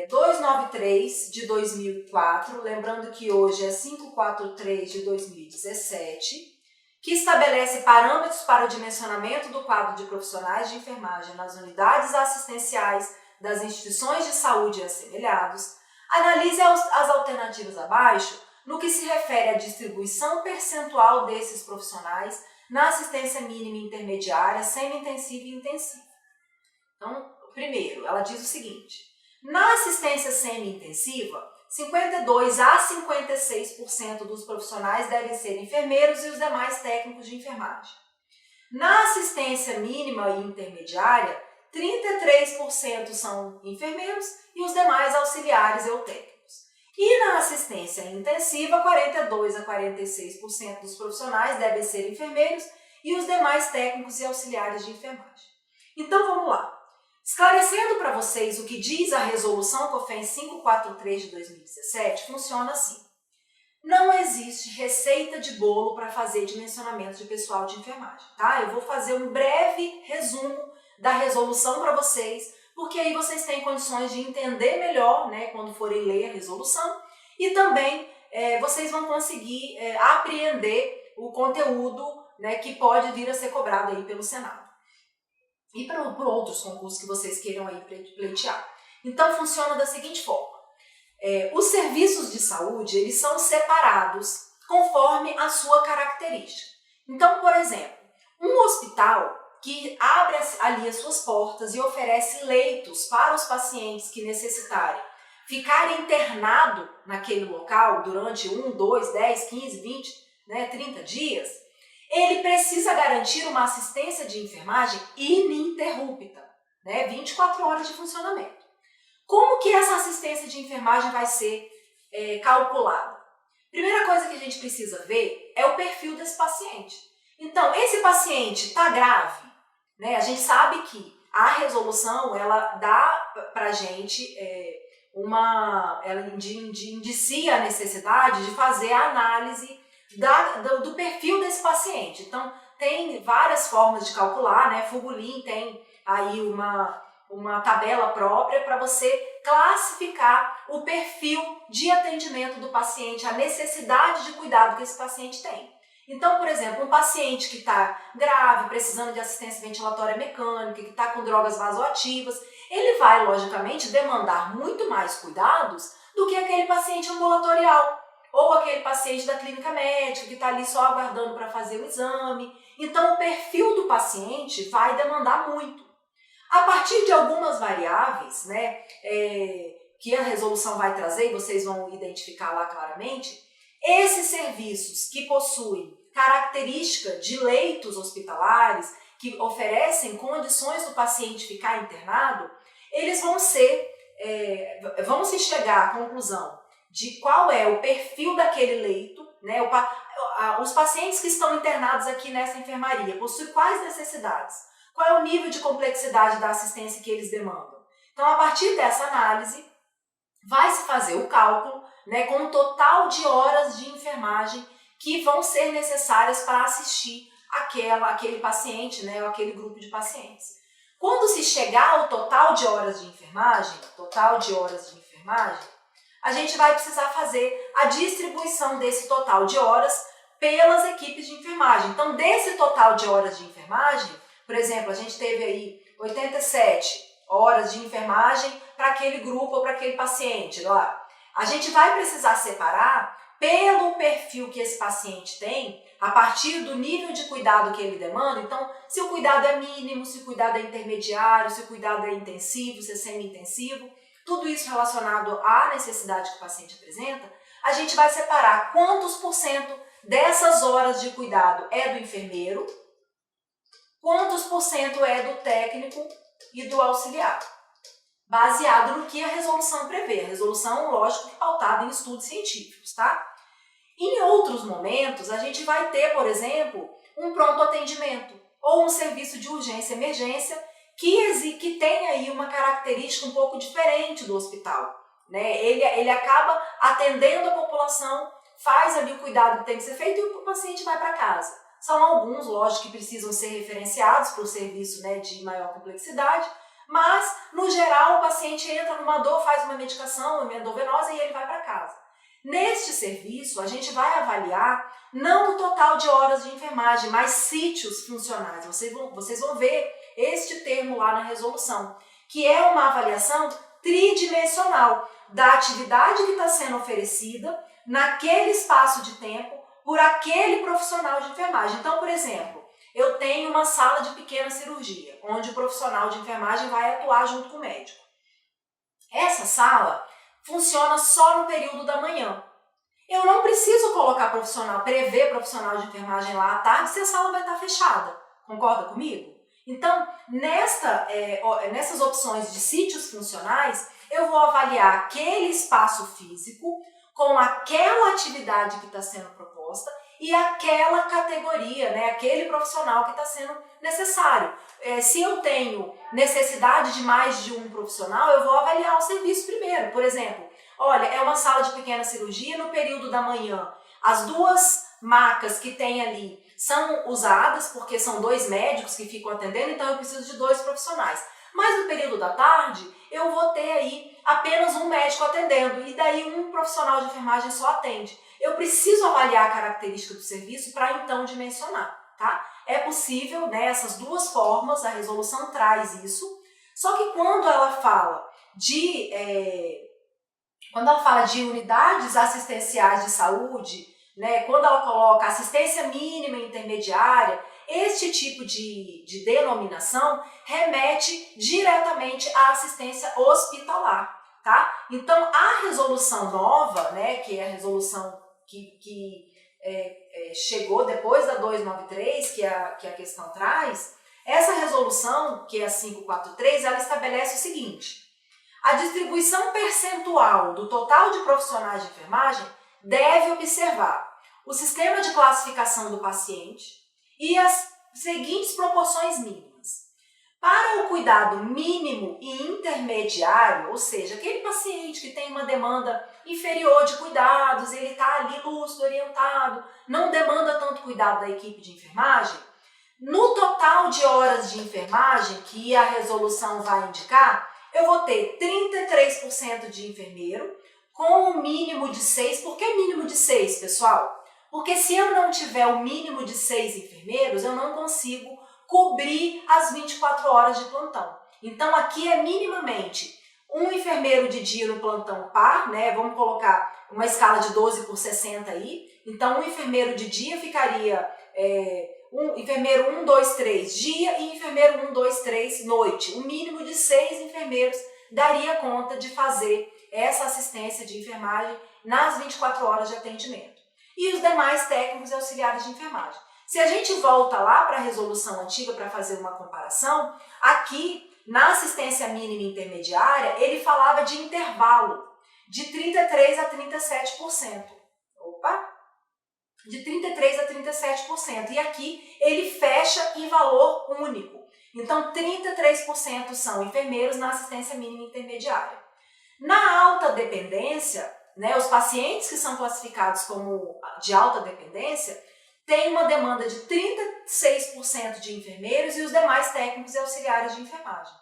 293 de 2004, lembrando que hoje é 543 de 2017, que estabelece parâmetros para o dimensionamento do quadro de profissionais de enfermagem nas unidades assistenciais das instituições de saúde e assemelhados, analise as alternativas abaixo no que se refere à distribuição percentual desses profissionais na assistência mínima e intermediária, semi-intensiva e intensiva. Então, primeiro, ela diz o seguinte: na assistência semi-intensiva, 52% a 56% dos profissionais devem ser enfermeiros e os demais técnicos de enfermagem. Na assistência mínima e intermediária, 33% são enfermeiros e os demais auxiliares ou técnicos. E na assistência intensiva, 42% a 46% dos profissionais devem ser enfermeiros e os demais técnicos e auxiliares de enfermagem. Então vamos lá. Esclarecendo para vocês o que diz a resolução COFEM 543 de 2017, funciona assim. Não existe receita de bolo para fazer dimensionamento de pessoal de enfermagem, tá? Eu vou fazer um breve resumo da resolução para vocês, porque aí vocês têm condições de entender melhor, né, quando forem ler a resolução, e também vocês vão conseguir apreender o conteúdo, né, que pode vir a ser cobrado aí pelo Senado. E por outros concursos que vocês queiram aí pleitear. Então funciona da seguinte forma: os serviços de saúde, eles são separados conforme a sua característica. Então, por exemplo, um hospital que abre ali as suas portas e oferece leitos para os pacientes que necessitarem ficarem internados naquele local durante 1, 2, 10, 15, 20, 30 dias, ele precisa garantir uma assistência de enfermagem ininterrupta, 24 horas de funcionamento. Como que essa assistência de enfermagem vai ser calculada? Primeira coisa que a gente precisa ver é o perfil desse paciente. Então, esse paciente está grave, a gente sabe que a resolução, ela dá para a gente ela indicia a necessidade de fazer a análise do perfil desse paciente. Então, tem várias formas de calcular, Fugulin tem aí uma tabela própria para você classificar o perfil de atendimento do paciente, a necessidade de cuidado que esse paciente tem. Então, por exemplo, um paciente que está grave, precisando de assistência ventilatória mecânica, que está com drogas vasoativas, ele vai, logicamente, demandar muito mais cuidados do que aquele paciente ambulatorial ou aquele paciente da clínica médica que está ali só aguardando para fazer o exame. Então, o perfil do paciente vai demandar muito. A partir de algumas variáveis, que a resolução vai trazer, e vocês vão identificar lá claramente, esses serviços que possuem característica de leitos hospitalares, que oferecem condições do paciente ficar internado, eles vão se chegar à conclusão de qual é o perfil daquele leito, os pacientes que estão internados aqui nessa enfermaria possuem quais necessidades, qual é o nível de complexidade da assistência que eles demandam. Então, a partir dessa análise, vai se fazer o cálculo com o total de horas de enfermagem que vão ser necessárias para assistir aquele paciente, ou aquele grupo de pacientes. Quando se chegar ao total de horas de enfermagem, a gente vai precisar fazer a distribuição desse total de horas pelas equipes de enfermagem. Então, desse total de horas de enfermagem, por exemplo, a gente teve aí 87 horas de enfermagem para aquele grupo ou para aquele paciente lá. A gente vai precisar separar pelo perfil que esse paciente tem, a partir do nível de cuidado que ele demanda. Então, se o cuidado é mínimo, se o cuidado é intermediário, se o cuidado é intensivo, se é semi-intensivo, tudo isso relacionado à necessidade que o paciente apresenta, a gente vai separar quantos por cento dessas horas de cuidado é do enfermeiro, quantos por cento é do técnico e do auxiliar, baseado no que a resolução prevê. A resolução, lógico, pautada em estudos científicos, tá? Em outros momentos, a gente vai ter, por exemplo, um pronto atendimento ou um serviço de urgência e emergência que tem aí uma característica um pouco diferente do hospital, né? Ele acaba atendendo a população, faz ali o cuidado que tem que ser feito e o paciente vai para casa. São alguns, lógico, que precisam ser referenciados para o serviço, né, de maior complexidade, mas, no geral, o paciente entra numa dor, faz uma medicação, uma endovenosa e ele vai para casa. Neste serviço, a gente vai avaliar não o total de horas de enfermagem, mas sítios funcionais. Vocês vão ver este termo lá na resolução, que é uma avaliação tridimensional da atividade que está sendo oferecida naquele espaço de tempo por aquele profissional de enfermagem. Então, por exemplo, eu tenho uma sala de pequena cirurgia, onde o profissional de enfermagem vai atuar junto com o médico. Essa sala funciona só no período da manhã. Eu não preciso colocar prever profissional de enfermagem lá à tarde se a sala vai estar fechada. Concorda comigo? Então, nessas opções de sítios funcionais, eu vou avaliar aquele espaço físico com aquela atividade que está sendo proposta e aquela categoria, né, aquele profissional que está sendo necessário. Se eu tenho necessidade de mais de um profissional, eu vou avaliar o serviço primeiro. Por exemplo, olha, é uma sala de pequena cirurgia no período da manhã. As duas macas que tem ali são usadas porque são 2 médicos que ficam atendendo, então eu preciso de 2 profissionais. Mas no período da tarde, eu vou ter aí apenas um médico atendendo e daí um profissional de enfermagem só atende. Eu preciso avaliar a característica do serviço para então dimensionar, tá? É possível, né, essas duas formas, a resolução traz isso, só que quando ela fala de unidades assistenciais de saúde, né, quando ela coloca assistência mínima e intermediária, este tipo de denominação remete diretamente à assistência hospitalar, tá? Então, a resolução nova, né, que é a resolução que chegou depois da 293, que a questão traz, essa resolução, que é a 543, ela estabelece o seguinte: a distribuição percentual do total de profissionais de enfermagem deve observar o sistema de classificação do paciente e as seguintes proporções mínimas. Para o cuidado mínimo e intermediário, ou seja, aquele paciente que tem uma demanda inferior de cuidados, ele está ali lúcido, orientado, não demanda tanto cuidado da equipe de enfermagem, no total de horas de enfermagem que a resolução vai indicar, eu vou ter 33% de enfermeiro, com um mínimo de 6. Por que mínimo de 6, pessoal? Porque se eu não tiver o mínimo de 6 enfermeiros, eu não consigo cobrir as 24 horas de plantão. Então, aqui é minimamente um enfermeiro de dia no plantão par, né? Vamos colocar uma escala de 12 por 60 aí. Então, um enfermeiro de dia ficaria enfermeiro 1, 2, 3 dia e enfermeiro 1, 2, 3 noite. Um mínimo de 6 enfermeiros daria conta de fazer essa assistência de enfermagem nas 24 horas de atendimento. E os demais técnicos e auxiliares de enfermagem. Se a gente volta lá para a resolução antiga para fazer uma comparação, aqui na assistência mínima intermediária, ele falava de intervalo de 33% a 37%. Opa! De 33% a 37%. E aqui ele fecha em valor único. Então, 33% são enfermeiros na assistência mínima intermediária. Na alta dependência, né, os pacientes que são classificados como de alta dependência têm uma demanda de 36% de enfermeiros e os demais técnicos e auxiliares de enfermagem.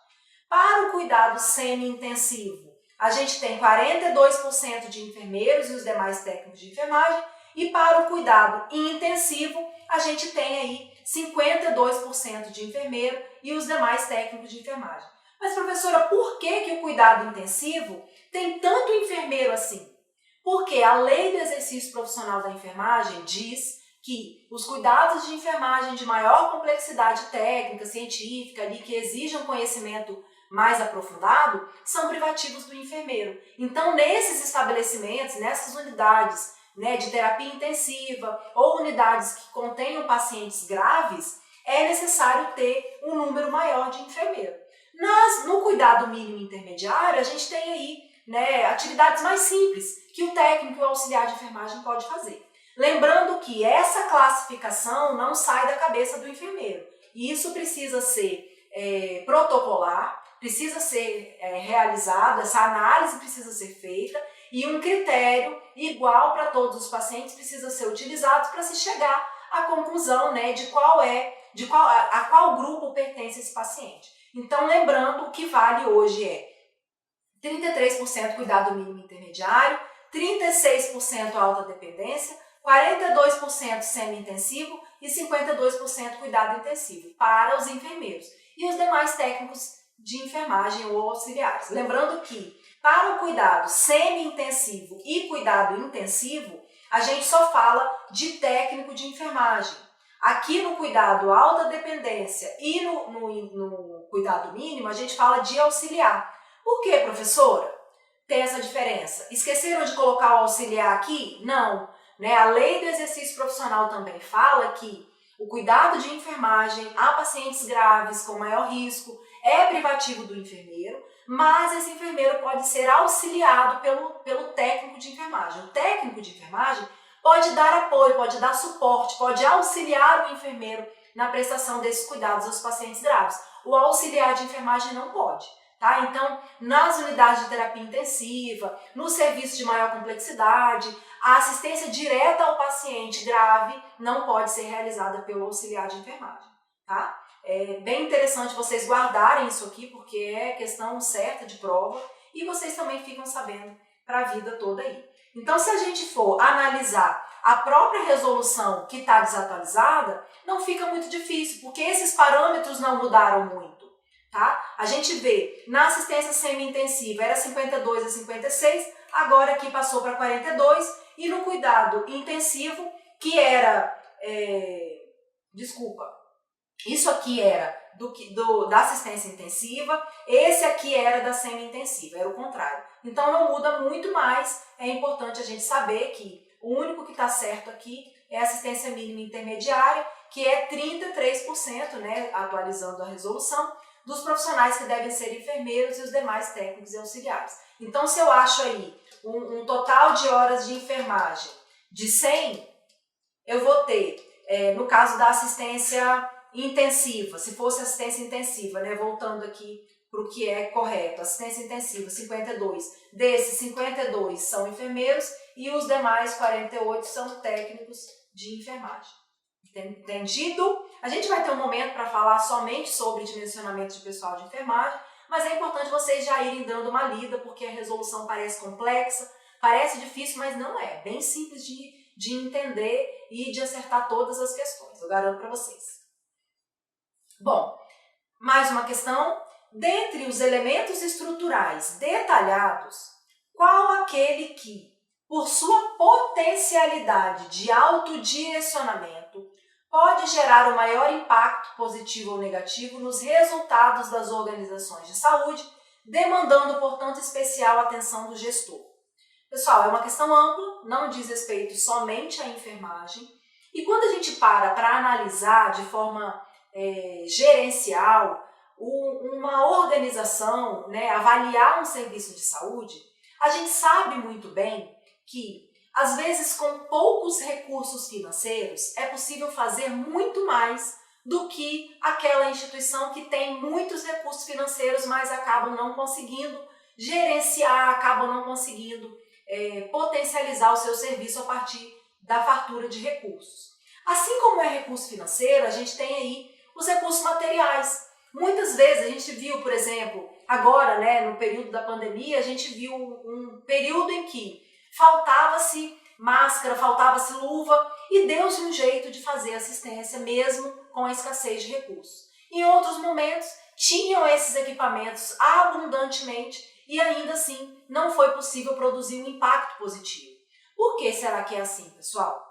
Para o cuidado semi-intensivo, a gente tem 42% de enfermeiros e os demais técnicos de enfermagem, e para o cuidado intensivo, a gente tem aí 52% de enfermeiro e os demais técnicos de enfermagem. Mas, professora, por que o cuidado intensivo tem tanto enfermeiro assim? Porque a Lei do Exercício Profissional da Enfermagem diz que os cuidados de enfermagem de maior complexidade técnica, científica, ali, que exijam conhecimento mais aprofundado, são privativos do enfermeiro. Então, nesses estabelecimentos, nessas unidades, né, de terapia intensiva ou unidades que contenham pacientes graves, é necessário ter um número maior de enfermeiro. No cuidado mínimo intermediário, a gente tem aí, né, atividades mais simples que o técnico e o auxiliar de enfermagem pode fazer. Lembrando que essa classificação não sai da cabeça do enfermeiro. E isso precisa ser protocolar, precisa ser realizado, essa análise precisa ser feita e um critério igual para todos os pacientes precisa ser utilizado para se chegar à conclusão, né, a qual grupo pertence esse paciente. Então, lembrando, o que vale hoje é 33% cuidado mínimo intermediário, 36% alta dependência, 42% semi-intensivo e 52% cuidado intensivo para os enfermeiros e os demais técnicos de enfermagem ou auxiliares. Lembrando que para o cuidado semi-intensivo e cuidado intensivo, a gente só fala de técnico de enfermagem. Aqui no cuidado alta dependência e no cuidado mínimo, a gente fala de auxiliar. Por quê, professora? Tem essa diferença. Esqueceram de colocar o auxiliar aqui? Não. Né? A lei do exercício profissional também fala que o cuidado de enfermagem a pacientes graves com maior risco é privativo do enfermeiro, mas esse enfermeiro pode ser auxiliado pelo técnico de enfermagem. O técnico de enfermagem pode dar apoio, pode dar suporte, pode auxiliar o enfermeiro na prestação desses cuidados aos pacientes graves. O auxiliar de enfermagem não pode. Tá? Então, nas unidades de terapia intensiva, no serviço de maior complexidade, a assistência direta ao paciente grave não pode ser realizada pelo auxiliar de enfermagem. Tá? É bem interessante vocês guardarem isso aqui, porque é questão certa de prova e vocês também ficam sabendo para a vida toda aí. Então, se a gente for analisar a própria resolução que está desatualizada, não fica muito difícil, porque esses parâmetros não mudaram muito. Tá? A gente vê, na assistência semi-intensiva era 52 a 56, agora aqui passou para 42, e no cuidado intensivo, que era, isso aqui era da assistência intensiva, esse aqui era da semi-intensiva, era o contrário. Então não muda muito mais, é importante a gente saber que o único que está certo aqui é a assistência mínima intermediária, que é 33%, né, atualizando a resolução, dos profissionais que devem ser enfermeiros e os demais técnicos e auxiliares. Então, se eu acho aí um total de horas de enfermagem de 100, eu vou ter, no caso da assistência intensiva, se fosse assistência intensiva, né, voltando aqui para o que é correto, assistência intensiva, 52. Desses 52 são enfermeiros e os demais 48 são técnicos de enfermagem. Entendido? A gente vai ter um momento para falar somente sobre dimensionamento de pessoal de enfermagem, mas é importante vocês já irem dando uma lida, porque a resolução parece complexa, parece difícil, mas não é. Bem simples de entender e de acertar todas as questões, eu garanto para vocês. Bom, mais uma questão. Dentre os elementos estruturais detalhados, qual aquele que, por sua potencialidade de autodirecionamento, pode gerar o maior impacto positivo ou negativo nos resultados das organizações de saúde, demandando, portanto, especial atenção do gestor? Pessoal, é uma questão ampla, não diz respeito somente à enfermagem, e quando a gente para analisar de forma gerencial uma organização, né, avaliar um serviço de saúde, a gente sabe muito bem que às vezes, com poucos recursos financeiros, é possível fazer muito mais do que aquela instituição que tem muitos recursos financeiros, mas acabam não conseguindo gerenciar, acabam não conseguindo potencializar o seu serviço a partir da fartura de recursos. Assim como é recurso financeiro, a gente tem aí os recursos materiais. Muitas vezes a gente viu, por exemplo, agora, né, no período da pandemia, a gente viu um período em que faltava-se máscara, faltava-se luva e deu-se um jeito de fazer assistência mesmo com a escassez de recursos. Em outros momentos, tinham esses equipamentos abundantemente e ainda assim não foi possível produzir um impacto positivo. Por que será que é assim, pessoal?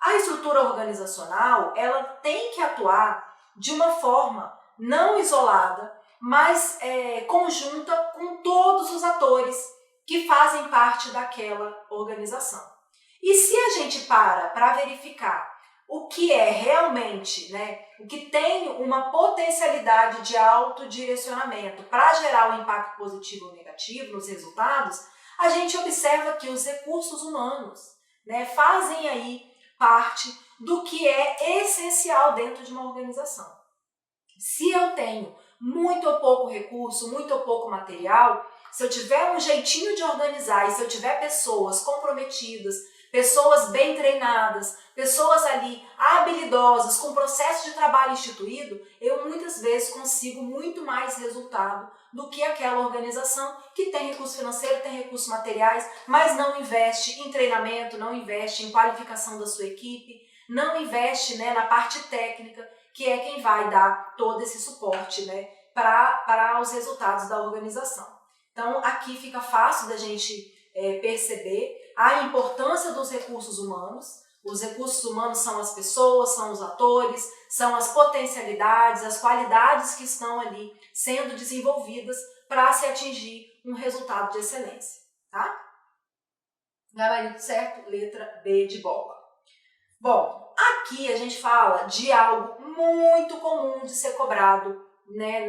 A estrutura organizacional, ela tem que atuar de uma forma não isolada, mas conjunta com todos os atores que fazem parte daquela organização. E se a gente para verificar o que é realmente, o que tem uma potencialidade de autodirecionamento para gerar um impacto positivo ou negativo nos resultados, a gente observa que os recursos humanos fazem aí parte do que é essencial dentro de uma organização. Se eu tenho muito ou pouco recurso, muito ou pouco material, se eu tiver um jeitinho de organizar e se eu tiver pessoas comprometidas, pessoas bem treinadas, pessoas ali habilidosas, com processo de trabalho instituído, eu muitas vezes consigo muito mais resultado do que aquela organização que tem recurso financeiro, tem recursos materiais, mas não investe em treinamento, não investe em qualificação da sua equipe, não investe na parte técnica, que é quem vai dar todo esse suporte para os resultados da organização. Então, aqui fica fácil da gente perceber a importância dos recursos humanos. Os recursos humanos são as pessoas, são os atores, são as potencialidades, as qualidades que estão ali sendo desenvolvidas para se atingir um resultado de excelência, tá? Gabarito certo? Letra B de bola. Bom, aqui a gente fala de algo muito comum de ser cobrado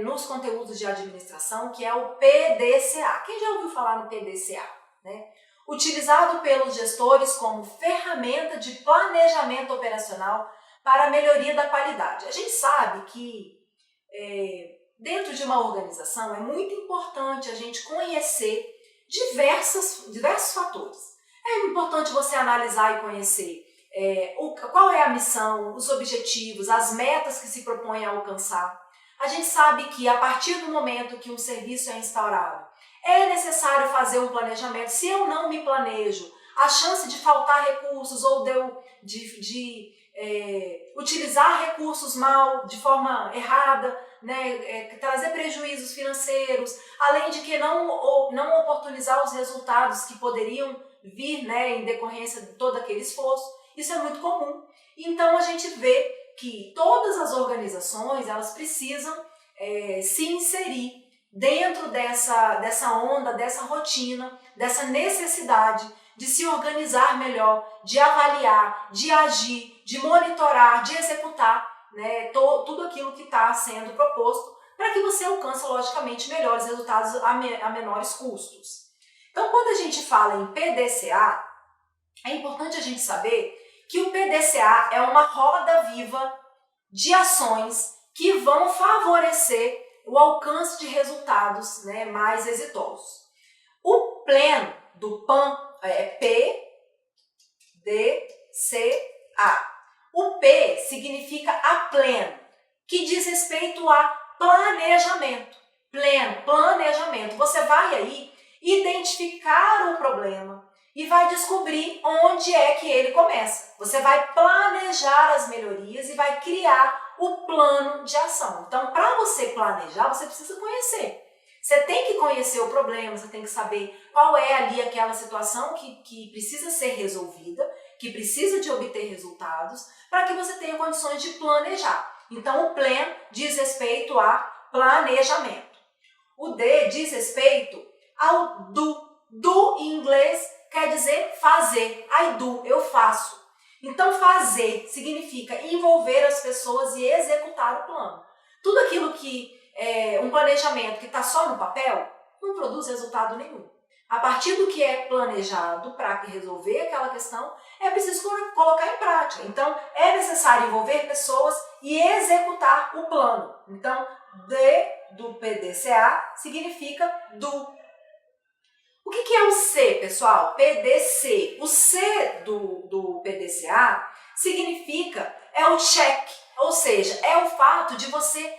nos conteúdos de administração, que é o PDCA. Quem já ouviu falar no PDCA? Utilizado pelos gestores como ferramenta de planejamento operacional para a melhoria da qualidade. A gente sabe que dentro de uma organização é muito importante a gente conhecer diversos fatores. É importante você analisar e conhecer qual é a missão, os objetivos, as metas que se propõe a alcançar. A gente sabe que a partir do momento que um serviço é instaurado, é necessário fazer um planejamento. Se eu não me planejo, a chance de faltar recursos ou de utilizar recursos mal, de forma errada, trazer prejuízos financeiros, além de que não oportunizar os resultados que poderiam vir em decorrência de todo aquele esforço, isso é muito comum. Então a gente vê que todas as organizações elas precisam se inserir dentro dessa onda, dessa rotina, dessa necessidade de se organizar melhor, de avaliar, de agir, de monitorar, de executar tudo aquilo que está sendo proposto para que você alcance, logicamente, melhores resultados a menores custos. Então, quando a gente fala em PDCA, é importante a gente saber que o PDCA é uma roda viva de ações que vão favorecer o alcance de resultados mais exitosos. O PLAN do PAN é P-D-C-A. O P significa a plan, que diz respeito a planejamento. Planejamento. Você vai aí identificar o problema e vai descobrir onde é que ele começa. Você vai planejar as melhorias e vai criar o plano de ação. Então, para você planejar, você precisa conhecer. Você tem que conhecer o problema, você tem que saber qual é ali aquela situação que precisa ser resolvida, que precisa de obter resultados, para que você tenha condições de planejar. Então, o plan diz respeito a planejamento. O D diz respeito ao do. Do em inglês quer dizer fazer. I do, eu faço. Então, fazer significa envolver as pessoas e executar o plano. Tudo aquilo que um planejamento que está só no papel não produz resultado nenhum. A partir do que é planejado para resolver aquela questão, é preciso colocar em prática. Então, é necessário envolver pessoas e executar o plano. Então, D do PDCA significa do. O que é o C, pessoal? PDC. O C do PDCA significa o check, ou seja, é o fato de você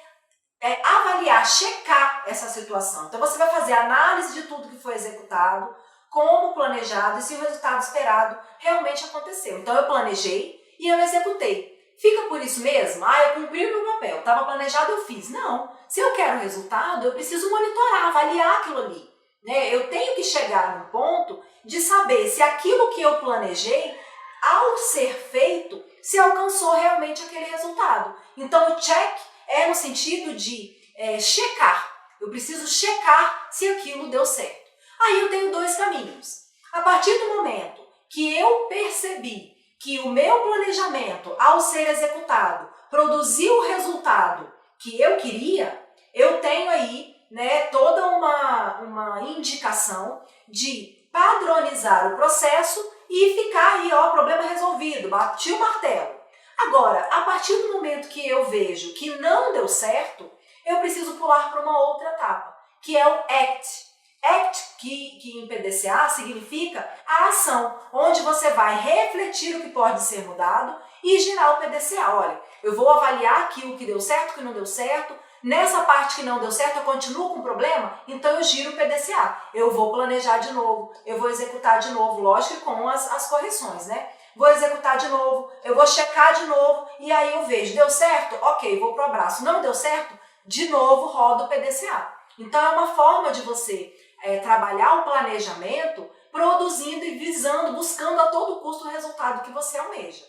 avaliar, checar essa situação. Então, você vai fazer análise de tudo que foi executado, como planejado e se o resultado esperado realmente aconteceu. Então, eu planejei e eu executei. Fica por isso mesmo? Eu cumpri o meu papel, estava planejado, eu fiz. Não. Se eu quero resultado, eu preciso monitorar, avaliar aquilo ali. Eu tenho que chegar no ponto de saber se aquilo que eu planejei, ao ser feito, se alcançou realmente aquele resultado. Então, o check é no sentido de checar. Eu preciso checar se aquilo deu certo. Aí eu tenho dois caminhos. A partir do momento que eu percebi que o meu planejamento, ao ser executado, produziu o resultado que eu queria, eu tenho aí, né, toda uma indicação de padronizar o processo e ficar aí, ó, problema resolvido, bati o martelo. Agora, a partir do momento que eu vejo que não deu certo, eu preciso pular para uma outra etapa, que é o ACT. ACT, que em PDCA significa a ação, onde você vai refletir o que pode ser mudado e girar o PDCA. Olha, eu vou avaliar aqui o que deu certo, o que não deu certo. Nessa parte que não deu certo, eu continuo com o problema, então eu giro o PDCA. Eu vou planejar de novo, eu vou executar de novo, lógico, com as correções, né? Vou executar de novo, eu vou checar de novo e aí eu vejo, deu certo? Ok, vou pro abraço. Não deu certo? De novo rodo o PDCA. Então é uma forma de você trabalhar o planejamento produzindo e visando, buscando a todo custo o resultado que você almeja.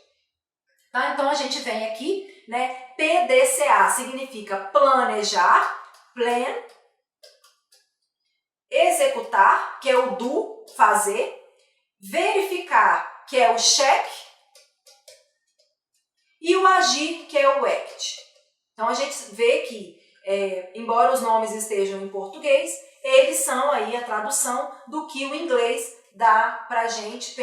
Tá? Então a gente vem aqui, né? PDCA significa planejar, plan, executar, que é o do, fazer, verificar, que é o check, e o agir, que é o act. Então a gente vê que, embora os nomes estejam em português, eles são aí a tradução do que o inglês dá pra gente,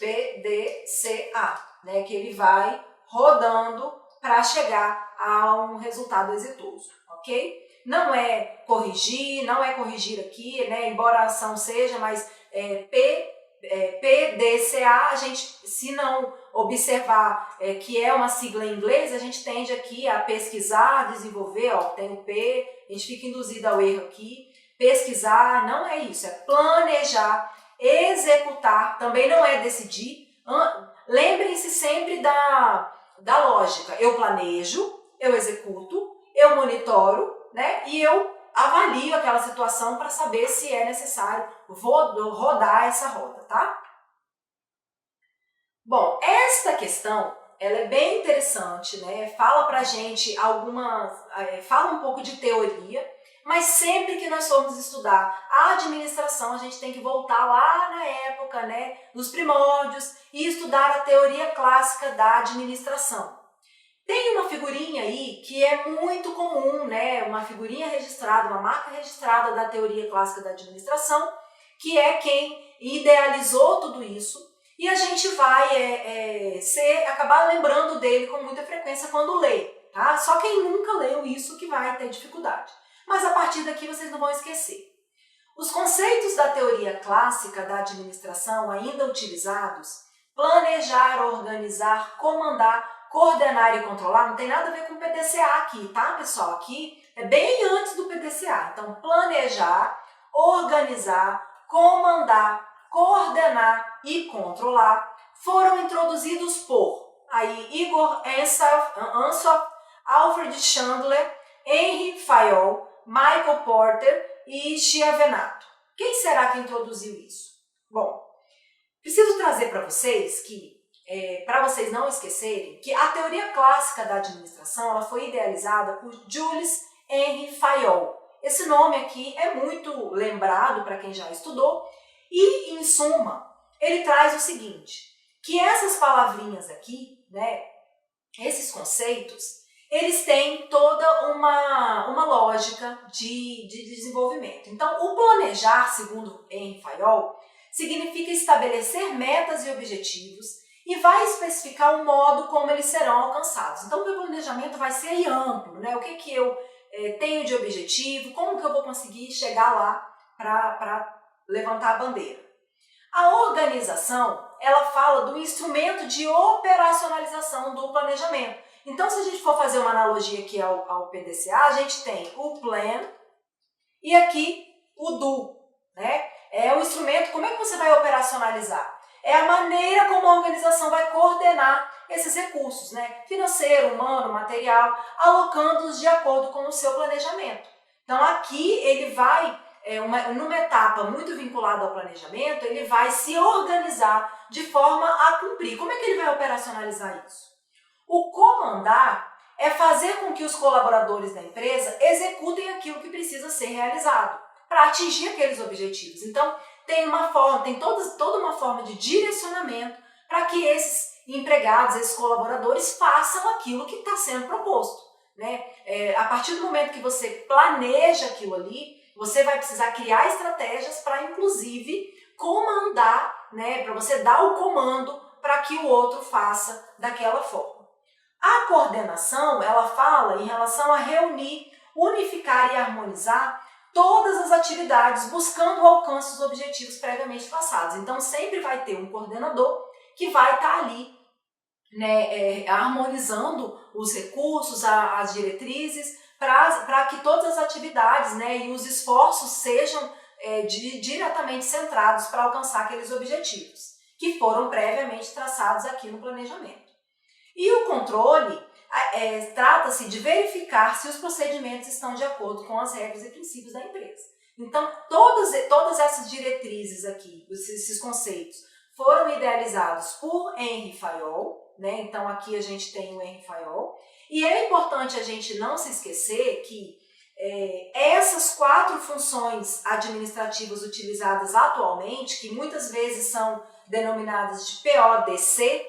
PDCA, né? Que ele vai rodando para chegar a um resultado exitoso, ok? Não é corrigir aqui, né? Embora a ação seja, mas PDCA, a gente, se não observar que é uma sigla em inglês, a gente tende aqui a pesquisar, desenvolver, ó, tem o P, a gente fica induzido ao erro aqui. Pesquisar não é isso, é planejar, executar, também não é decidir. Lembrem-se sempre da lógica. Eu planejo, eu executo, eu monitoro, né? E eu avalio aquela situação para saber se é necessário rodar essa roda, tá? Bom, esta questão, ela é bem interessante, né? Fala pra gente fala um pouco de teoria, mas sempre que nós formos estudar a administração, a gente tem que voltar lá na época, né, nos primórdios, e estudar a teoria clássica da administração. Tem uma figurinha aí que é muito comum, né, uma figurinha registrada, uma marca registrada da teoria clássica da administração, que é quem idealizou tudo isso, e a gente vai acabar lembrando dele com muita frequência quando lê, tá? Só quem nunca leu isso que vai ter dificuldade. Mas a partir daqui vocês não vão esquecer. Os conceitos da teoria clássica da administração ainda utilizados, planejar, organizar, comandar, coordenar e controlar, não tem nada a ver com o PDCA aqui, tá, pessoal? Aqui é bem antes do PDCA. Então, planejar, organizar, comandar, coordenar e controlar foram introduzidos por Igor Ansoff, Alfred Chandler, Henry Fayol, Michael Porter e Chiavenato. Quem será que introduziu isso? Bom, preciso trazer para vocês que, para vocês não esquecerem, que a teoria clássica da administração ela foi idealizada por Jules Henry Fayol. Esse nome aqui é muito lembrado para quem já estudou e, em suma, ele traz o seguinte, que essas palavrinhas aqui, né, esses conceitos, eles têm toda uma lógica de desenvolvimento. Então, o planejar, segundo Henry Fayol, significa estabelecer metas e objetivos e vai especificar o modo como eles serão alcançados. Então, o meu planejamento vai ser aí amplo, né? O que eu tenho de objetivo, como que eu vou conseguir chegar lá para levantar a bandeira. A organização, ela fala do instrumento de operacionalização do planejamento. Então, se a gente for fazer uma analogia aqui ao PDCA, a gente tem o plan e aqui o do, né? É o instrumento, como é que você vai operacionalizar? É a maneira como a organização vai coordenar esses recursos, né? Financeiro, humano, material, alocando-os de acordo com o seu planejamento. Então, aqui ele vai, numa etapa muito vinculada ao planejamento, ele vai se organizar de forma a cumprir. Como é que ele vai operacionalizar isso? O comandar é fazer com que os colaboradores da empresa executem aquilo que precisa ser realizado para atingir aqueles objetivos. Então, tem toda uma forma de direcionamento para que esses empregados, esses colaboradores façam aquilo que está sendo proposto, né? A partir do momento que você planeja aquilo ali, você vai precisar criar estratégias para, inclusive, comandar, né? Para você dar o comando para que o outro faça daquela forma. A coordenação, ela fala em relação a reunir, unificar e harmonizar todas as atividades buscando o alcance dos objetivos previamente traçados. Então, sempre vai ter um coordenador que vai estar ali, né, harmonizando os recursos, as diretrizes, para que todas as atividades, né, e os esforços sejam diretamente centrados para alcançar aqueles objetivos que foram previamente traçados aqui no planejamento. E o controle trata-se de verificar se os procedimentos estão de acordo com as regras e princípios da empresa. Então, todas essas diretrizes aqui, esses conceitos, foram idealizados por Henry Fayol, né? Então, aqui a gente tem o Henry Fayol. E é importante a gente não se esquecer que essas 4 funções administrativas utilizadas atualmente, que muitas vezes são denominadas de PODC,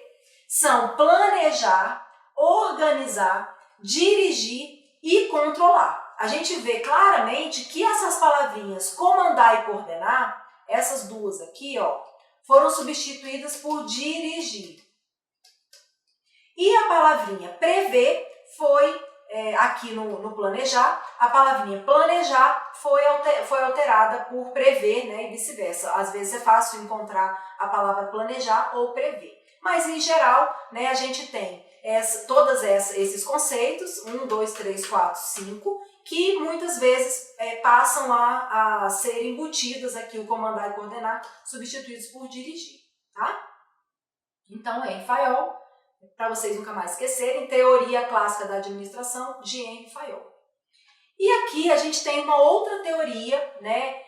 são planejar, organizar, dirigir e controlar. A gente vê claramente que essas palavrinhas comandar e coordenar, essas duas aqui, ó, foram substituídas por dirigir. E a palavrinha prever foi, aqui no planejar, a palavrinha planejar foi alterada por prever, né, e vice-versa. Às vezes é fácil encontrar a palavra planejar ou prever. Mas, em geral, né, a gente tem todos esses conceitos, 1, 2, 3, 4, 5, que muitas vezes passam a ser embutidas aqui, o comandar e coordenar, substituídos por dirigir, tá? Então, Henry Fayol, para vocês nunca mais esquecerem, Teoria Clássica da Administração, de Henry Fayol. E aqui a gente tem uma outra teoria, né,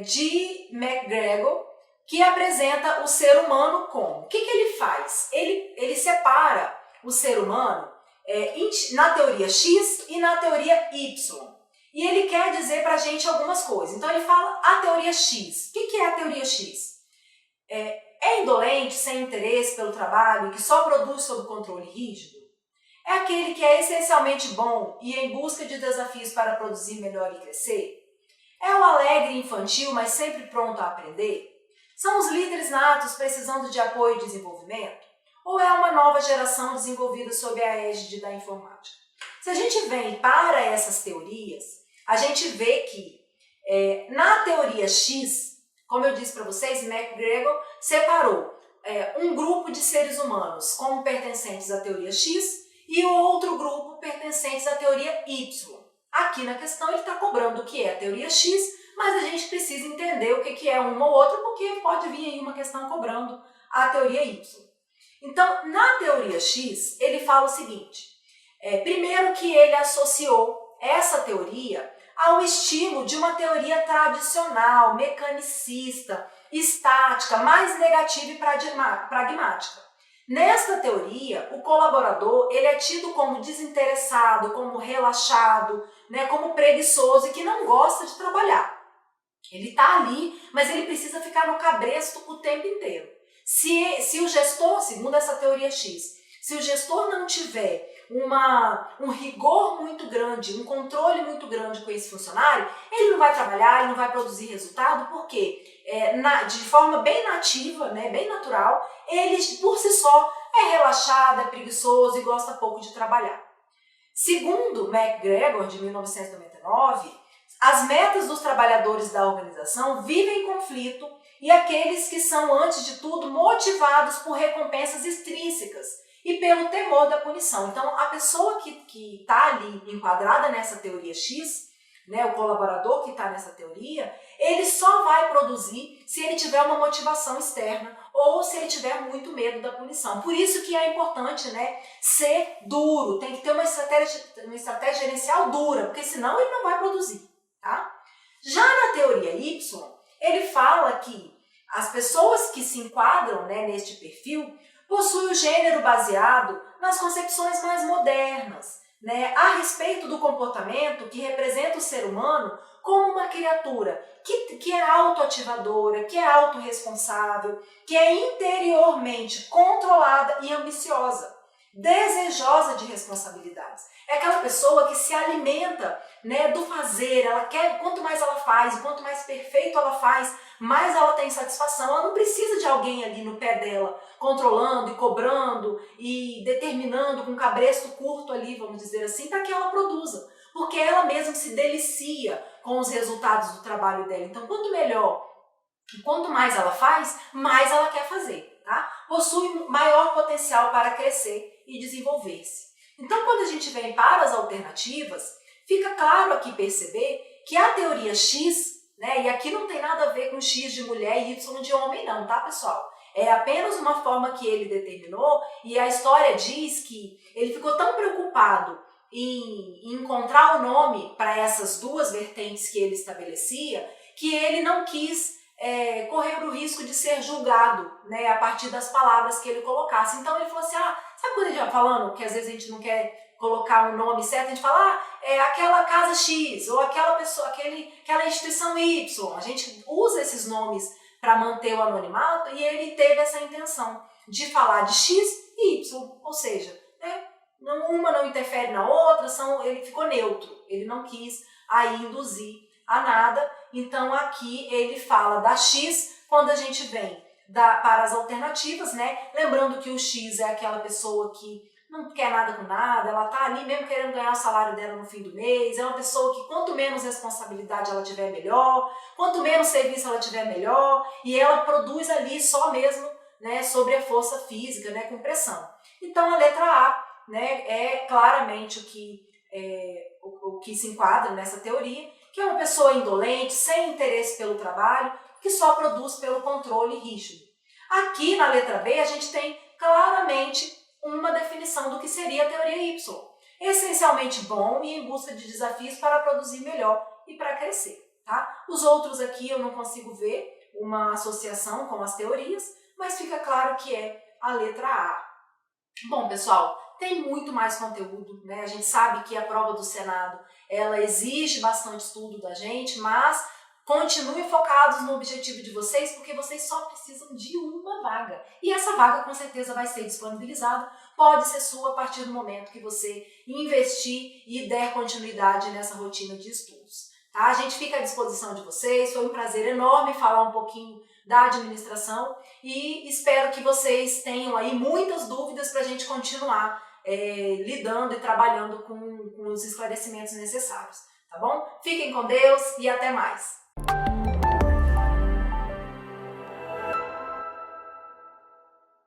de McGregor, que apresenta o ser humano como. O que ele faz? Ele separa o ser humano na teoria X e na teoria Y. E ele quer dizer para a gente algumas coisas. Então ele fala a teoria X. O que é a teoria X? É indolente, sem interesse pelo trabalho, que só produz sob controle rígido? É aquele que é essencialmente bom e em busca de desafios para produzir melhor e crescer? É o alegre infantil, mas sempre pronto a aprender? São os líderes natos precisando de apoio e desenvolvimento? Ou é uma nova geração desenvolvida sob a égide da informática? Se a gente vem para essas teorias, a gente vê que na teoria X, como eu disse para vocês, McGregor separou um grupo de seres humanos como pertencentes à teoria X e o outro grupo pertencentes à teoria Y. Aqui na questão ele está cobrando o que é a teoria X, mas a gente precisa entender o que é uma ou outra, porque pode vir aí uma questão cobrando a teoria Y. Então, na teoria X, ele fala o seguinte, primeiro que ele associou essa teoria ao estilo de uma teoria tradicional, mecanicista, estática, mais negativa e pragmática. Nesta teoria, o colaborador ele é tido como desinteressado, como relaxado, né, como preguiçoso e que não gosta de trabalhar. Ele está ali, mas ele precisa ficar no cabresto o tempo inteiro. Se o gestor, segundo essa teoria X, se o gestor não tiver um rigor muito grande, um controle muito grande com esse funcionário, ele não vai trabalhar, ele não vai produzir resultado, porque de forma bem nativa, né, bem natural, ele por si só é relaxado, é preguiçoso e gosta pouco de trabalhar. Segundo McGregor, de 1999, as metas dos trabalhadores da organização vivem em conflito e aqueles que são, antes de tudo, motivados por recompensas extrínsecas e pelo temor da punição. Então, a pessoa que está ali enquadrada nessa teoria X, né, o colaborador que está nessa teoria, ele só vai produzir se ele tiver uma motivação externa ou se ele tiver muito medo da punição. Por isso que é importante, né, ser duro, tem que ter uma estratégia gerencial dura, porque senão ele não vai produzir. Tá? Já na teoria Y, ele fala que as pessoas que se enquadram, né, neste perfil possuem o gênero baseado nas concepções mais modernas, né, a respeito do comportamento que representa o ser humano como uma criatura que é autoativadora, que é autorresponsável, que é interiormente controlada e ambiciosa, desejosa de responsabilidades. É aquela pessoa que se alimenta, né, do fazer, ela quer, quanto mais ela faz, quanto mais perfeito ela faz, mais ela tem satisfação. Ela não precisa de alguém ali no pé dela, controlando e cobrando e determinando com cabresto curto ali, vamos dizer assim, para que ela produza. Porque ela mesma se delicia com os resultados do trabalho dela. Então, quanto melhor e quanto mais ela faz, mais ela quer fazer, tá? Possui maior potencial para crescer e desenvolver-se. Então, quando a gente vem para as alternativas, fica claro aqui perceber que a teoria X, né, e aqui não tem nada a ver com X de mulher e Y de homem não, tá, pessoal? É apenas uma forma que ele determinou e a história diz que ele ficou tão preocupado em encontrar o nome para essas duas vertentes que ele estabelecia, que ele não quis correr o risco de ser julgado, né, a partir das palavras que ele colocasse. Então ele falou assim, sabe quando a gente vai falando que às vezes a gente não quer colocar um nome certo, a gente fala, é aquela casa X, ou aquela pessoa, aquela instituição Y. A gente usa esses nomes para manter o anonimato e ele teve essa intenção de falar de X e Y, ou seja, né, uma não interfere na outra, ele ficou neutro, ele não quis aí induzir a nada. Então aqui ele fala da X quando a gente vem para as alternativas, né? Lembrando que o X é aquela pessoa que não quer nada com nada, ela tá ali mesmo querendo ganhar o salário dela no fim do mês, é uma pessoa que quanto menos responsabilidade ela tiver melhor, quanto menos serviço ela tiver melhor, e ela produz ali só mesmo, né, sobre a força física, né, com pressão. Então a letra A, né, é claramente o que se enquadra nessa teoria, que é uma pessoa indolente, sem interesse pelo trabalho, que só produz pelo controle rígido. Aqui na letra B a gente tem claramente uma definição do que seria a teoria Y. Essencialmente bom e em busca de desafios para produzir melhor e para crescer. Tá? Os outros aqui eu não consigo ver uma associação com as teorias, mas fica claro que é a letra A. Bom, pessoal, tem muito mais conteúdo, né? A gente sabe que a prova do Senado, ela exige bastante estudo da gente, mas continuem focados no objetivo de vocês, porque vocês só precisam de uma vaga. E essa vaga com certeza vai ser disponibilizada, pode ser sua a partir do momento que você investir e der continuidade nessa rotina de estudos. Tá? A gente fica à disposição de vocês, foi um prazer enorme falar um pouquinho da administração e espero que vocês tenham aí muitas dúvidas para a gente continuar lidando e trabalhando com os esclarecimentos necessários, tá bom? Fiquem com Deus e até mais!